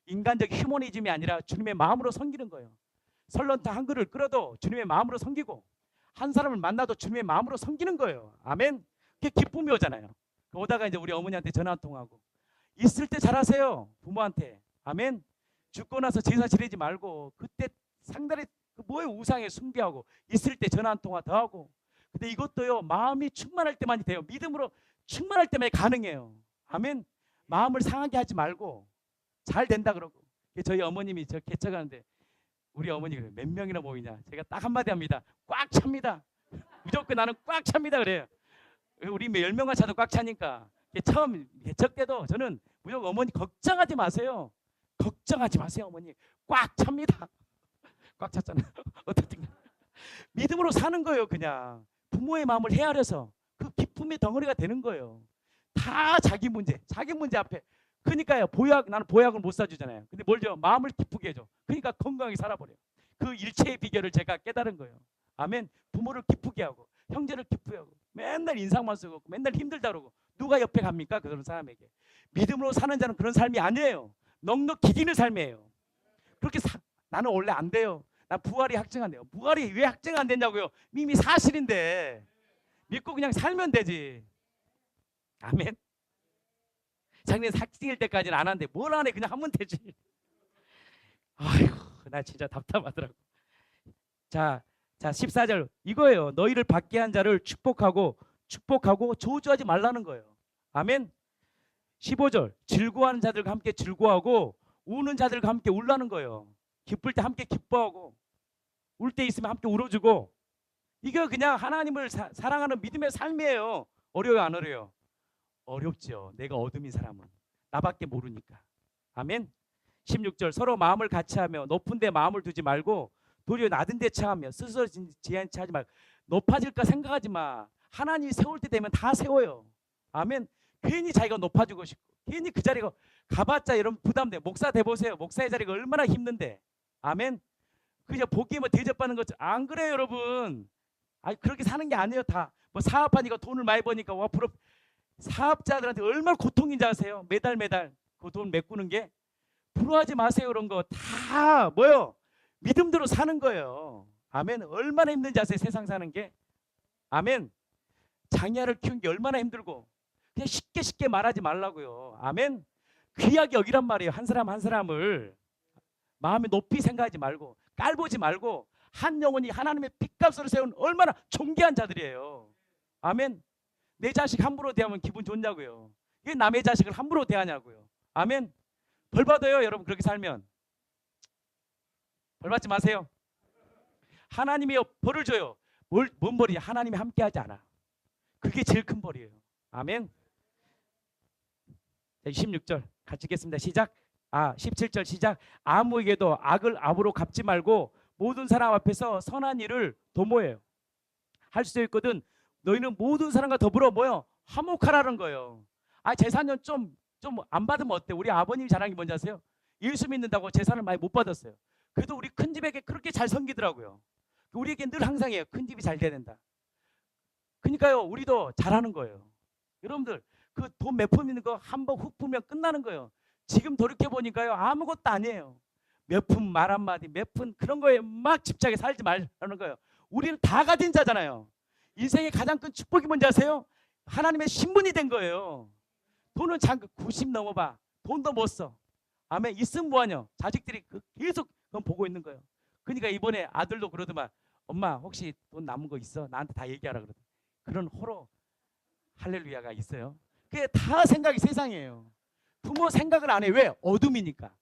인간적 휴머니즘이 아니라 주님의 마음으로 섬기는 거예요. 설렁탕 한 그릇을 끓여도 주님의 마음으로 섬기고, 한 사람을 만나도 주님의 마음으로 섬기는 거예요. 아멘. 그게 기쁨이 오잖아요. 오다가 이제 우리 어머니한테 전화 한 통하고, 있을 때 잘하세요. 부모한테. 아멘. 죽고 나서 제사 지내지 말고 그때 상달에 뭐에 우상에 숭배하고 있을 때 전화 한 통화 더 하고. 근데 이것도요 마음이 충만할 때만이 돼요. 믿음으로 충만할 때만 가능해요. 아멘. 마음을 상하게 하지 말고 잘 된다 그러고. 저희 어머님이 저 개척하는데 우리 어머니가 몇 명이나 모이냐, 제가 딱 한마디 합니다. 꽉 찹니다. 무조건 나는 꽉 찹니다 그래요. 우리 10명만 차도 꽉 차니까. 처음 개척 때도 저는 무조건 어머니 걱정하지 마세요. 걱정하지 마세요 어머니. 꽉 찹니다. 꽉 찼잖아요. 어떻든 믿음으로 사는 거예요. 그냥 부모의 마음을 헤아려서 그 기쁨의 덩어리가 되는 거예요. 다 자기 문제 앞에. 그러니까요 나는 보약을 못 사주잖아요. 근데 뭘 줘? 마음을 기쁘게 해줘. 그러니까 건강하게 살아버려요. 그 일체의 비결을 제가 깨달은 거예요. 아멘. 부모를 기쁘게 하고 형제를 기쁘게 하고 맨날 인상만 쓰고 맨날 힘들다 그러고 누가 옆에 갑니까? 그런 사람에게. 믿음으로 사는 자는 그런 삶이 아니에요. 넉넉히 기기는 삶이에요. 그렇게 나는 원래 안 돼요. 나 부활이 확증 안 돼요. 부활이 왜 확증 안 됐냐고요? 이미 사실인데 믿고 그냥 살면 되지. 아멘. 작년 삭증일 때까지는 안 하는데 뭘 안 해? 그냥 하면 되지. 아이고 나 진짜 답답하더라고. 자 14절 이거예요. 너희를 받게 한 자를 축복하고 저주하지 말라는 거예요. 아멘. 15절 즐거워하는 자들과 함께 즐거워하고 우는 자들과 함께 울라는 거예요. 기쁠 때 함께 기뻐하고 울 때 있으면 함께 울어주고. 이게 그냥 하나님을 사랑하는 믿음의 삶이에요. 어려워요 안 어려워요? 어렵죠. 내가 어둠인 사람은 나밖에 모르니까. 아멘. 16절 서로 마음을 같이 하며 높은 데 마음을 두지 말고 도리어 낮은 데 차하며 스스로 지한치 하지 말고. 높아질까 생각하지 마. 하나님이 세울 때 되면 다 세워요. 아멘. 괜히 자기가 높아지고 싶고 괜히 그 자리가 가봤자 여러분 부담돼. 목사 돼보세요. 목사의 자리가 얼마나 힘든데. 아멘. 그냥 복이 대접받는 것 안 그래요 여러분. 그렇게 사는 게 아니에요. 다 뭐 사업하니까 돈을 많이 버니까 와 부럽. 사업자들한테 얼마나 고통인지 아세요? 매달 그 돈 메꾸는 게. 부러워하지 마세요. 그런 거 다 뭐요? 믿음대로 사는 거예요. 아멘. 얼마나 힘든지 아세요? 세상 사는 게. 아멘. 장애를 키우는 게 얼마나 힘들고. 그냥 쉽게 말하지 말라고요. 아멘. 귀하게 여기란 말이에요. 한 사람 한 사람을 마음에 높이 생각하지 말고 깔보지 말고 한 영혼이 하나님의 핏값으로 세운 얼마나 존귀한 자들이에요. 아멘. 내 자식 함부로 대하면 기분 좋냐고요. 왜 남의 자식을 함부로 대하냐고요. 아멘. 벌 받아요. 여러분 그렇게 살면. 벌 받지 마세요. 하나님이 벌을 줘요. 뭔 벌이냐? 하나님이 함께하지 않아. 그게 제일 큰 벌이에요. 아멘. 26절 같이 읽겠습니다. 시작. 17절 시작. 아무에게도 악을 악으로 갚지 말고 모든 사람 앞에서 선한 일을 도모해요. 할 수 있거든. 너희는 모든 사람과 더불어 모여 화목하라는 거예요. 재산은 좀 안 받으면 어때? 우리 아버님 자랑이 뭔지 아세요? 예수 믿는다고 재산을 많이 못 받았어요. 그래도 우리 큰 집에게 그렇게 잘 섬기더라고요. 우리에게 늘 항상 해요. 큰 집이 잘 돼야 된다. 그러니까요, 우리도 잘하는 거예요. 여러분들 그 돈 몇 푼 있는 거 한 번 훅 풀면 끝나는 거예요. 지금 돌이켜 보니까요, 아무것도 아니에요. 몇 푼 말 한마디, 몇 푼 그런 거에 막 집착해 살지 말라는 거예요. 우리는 다 가진 자잖아요. 인생의 가장 큰 축복이 뭔지 아세요? 하나님의 신분이 된 거예요. 돈은 90 넘어봐. 돈도 못 써. 아멘. 있으면 뭐하냐? 자식들이 계속 그건 보고 있는 거예요. 그러니까 이번에 아들도 그러더만, 엄마 혹시 돈 남은 거 있어? 나한테 다 얘기하라 그러더만. 그런 호로 할렐루야가 있어요. 그게 다 생각이 세상이에요. 부모 생각을 안 해. 왜? 어둠이니까.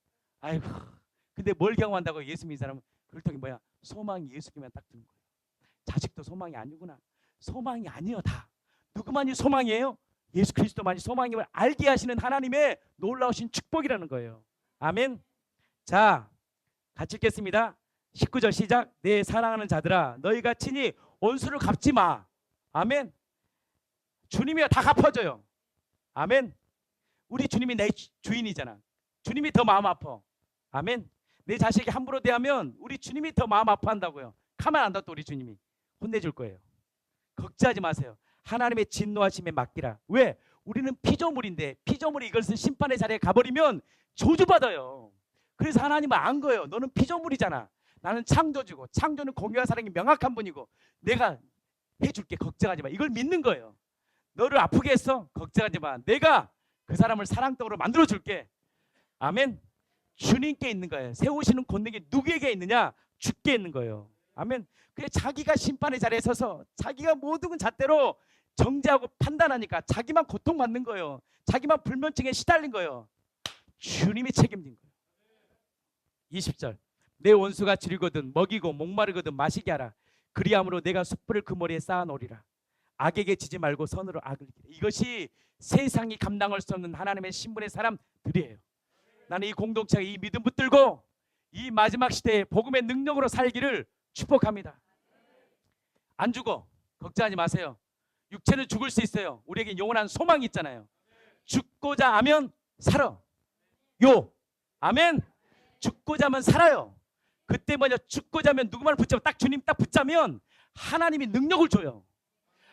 아이고. 근데 뭘 경험한다고? 예수 믿는 사람은 그렇다기 뭐야? 소망이 예수님만 딱 드는 거예요. 자식도 소망이 아니구나. 소망이 아니요. 다. 누구만이 소망이에요? 예수 그리스도만이 소망임을 알게 하시는 하나님의 놀라우신 축복이라는 거예요. 아멘. 자, 같이 읽겠습니다. 19절 시작. 내 사랑하는 자들아, 너희가 친히 원수를 갚지 마. 아멘. 주님이 다 갚아줘요. 아멘. 우리 주님이 내 주인이잖아. 주님이 더 마음 아파. 아멘. 내 자식이 함부로 대하면 우리 주님이 더 마음 아파한다고요. 가만 안 둬도 우리 주님이 혼내줄 거예요. 걱정하지 마세요. 하나님의 진노하심에 맡기라. 왜? 우리는 피조물인데 피조물이 이것을 심판의 자리에 가버리면 저주받아요. 그래서 하나님은 안 거예요. 너는 피조물이잖아. 나는 창조주고 창조는 공의와 사랑이 명확한 분이고 내가 해줄게. 걱정하지 마. 이걸 믿는 거예요. 너를 아프게 했어? 걱정하지 마. 내가 그 사람을 사랑떡으로 만들어줄게. 아멘. 주님께 있는 거예요. 세우시는 권능이 누구에게 있느냐? 주께 있는 거예요. 아멘. 그래 자기가 심판의 자리에 서서 자기가 모든 잣대로 정죄하고 판단하니까 자기만 고통받는 거예요. 자기만 불면증에 시달린 거예요. 주님이 책임진 거예요. 20절. 내 원수가 줄이거든 먹이고 목마르거든 마시게 하라. 그리함으로 내가 숯불을 그 머리에 쌓아놓으리라. 악에게 지지 말고 선으로 악을 이기라. 이것이 세상이 감당할 수 없는 하나님의 신분의 사람들이에요. 나는 이 공동체에 이 믿음 붙들고 이 마지막 시대에 복음의 능력으로 살기를 축복합니다. 안 죽어. 걱정하지 마세요. 육체는 죽을 수 있어요. 우리에게 영원한 소망이 있잖아요. 죽고자 하면 살아. 아멘. 죽고자 하면 살아요. 그때 뭐냐? 죽고자 하면 누구만 붙잡으면 딱 주님 딱 붙잡으면 하나님이 능력을 줘요.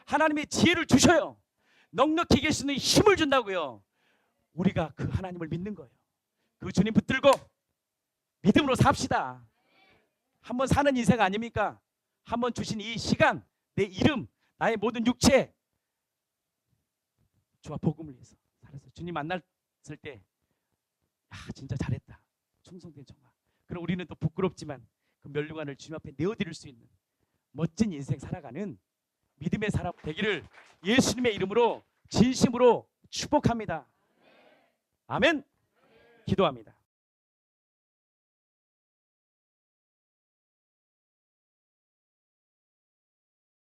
하나님이 지혜를 주셔요. 넉넉히 이길 수 있는 힘을 준다고요. 우리가 그 하나님을 믿는 거예요. 그 주님 붙들고 믿음으로 삽시다. 한번 사는 인생 아닙니까? 한번 주신 이 시간, 내 이름, 나의 모든 육체 주와 복음을 위해서 살아서 주님 만났을 때 진짜 잘했다. 충성된 정말. 그럼 우리는 또 부끄럽지만 그 면류관을 주님 앞에 내어드릴 수 있는 멋진 인생 살아가는 믿음의 사람 되기를 예수님의 이름으로 진심으로 축복합니다. 아멘. 기도합니다.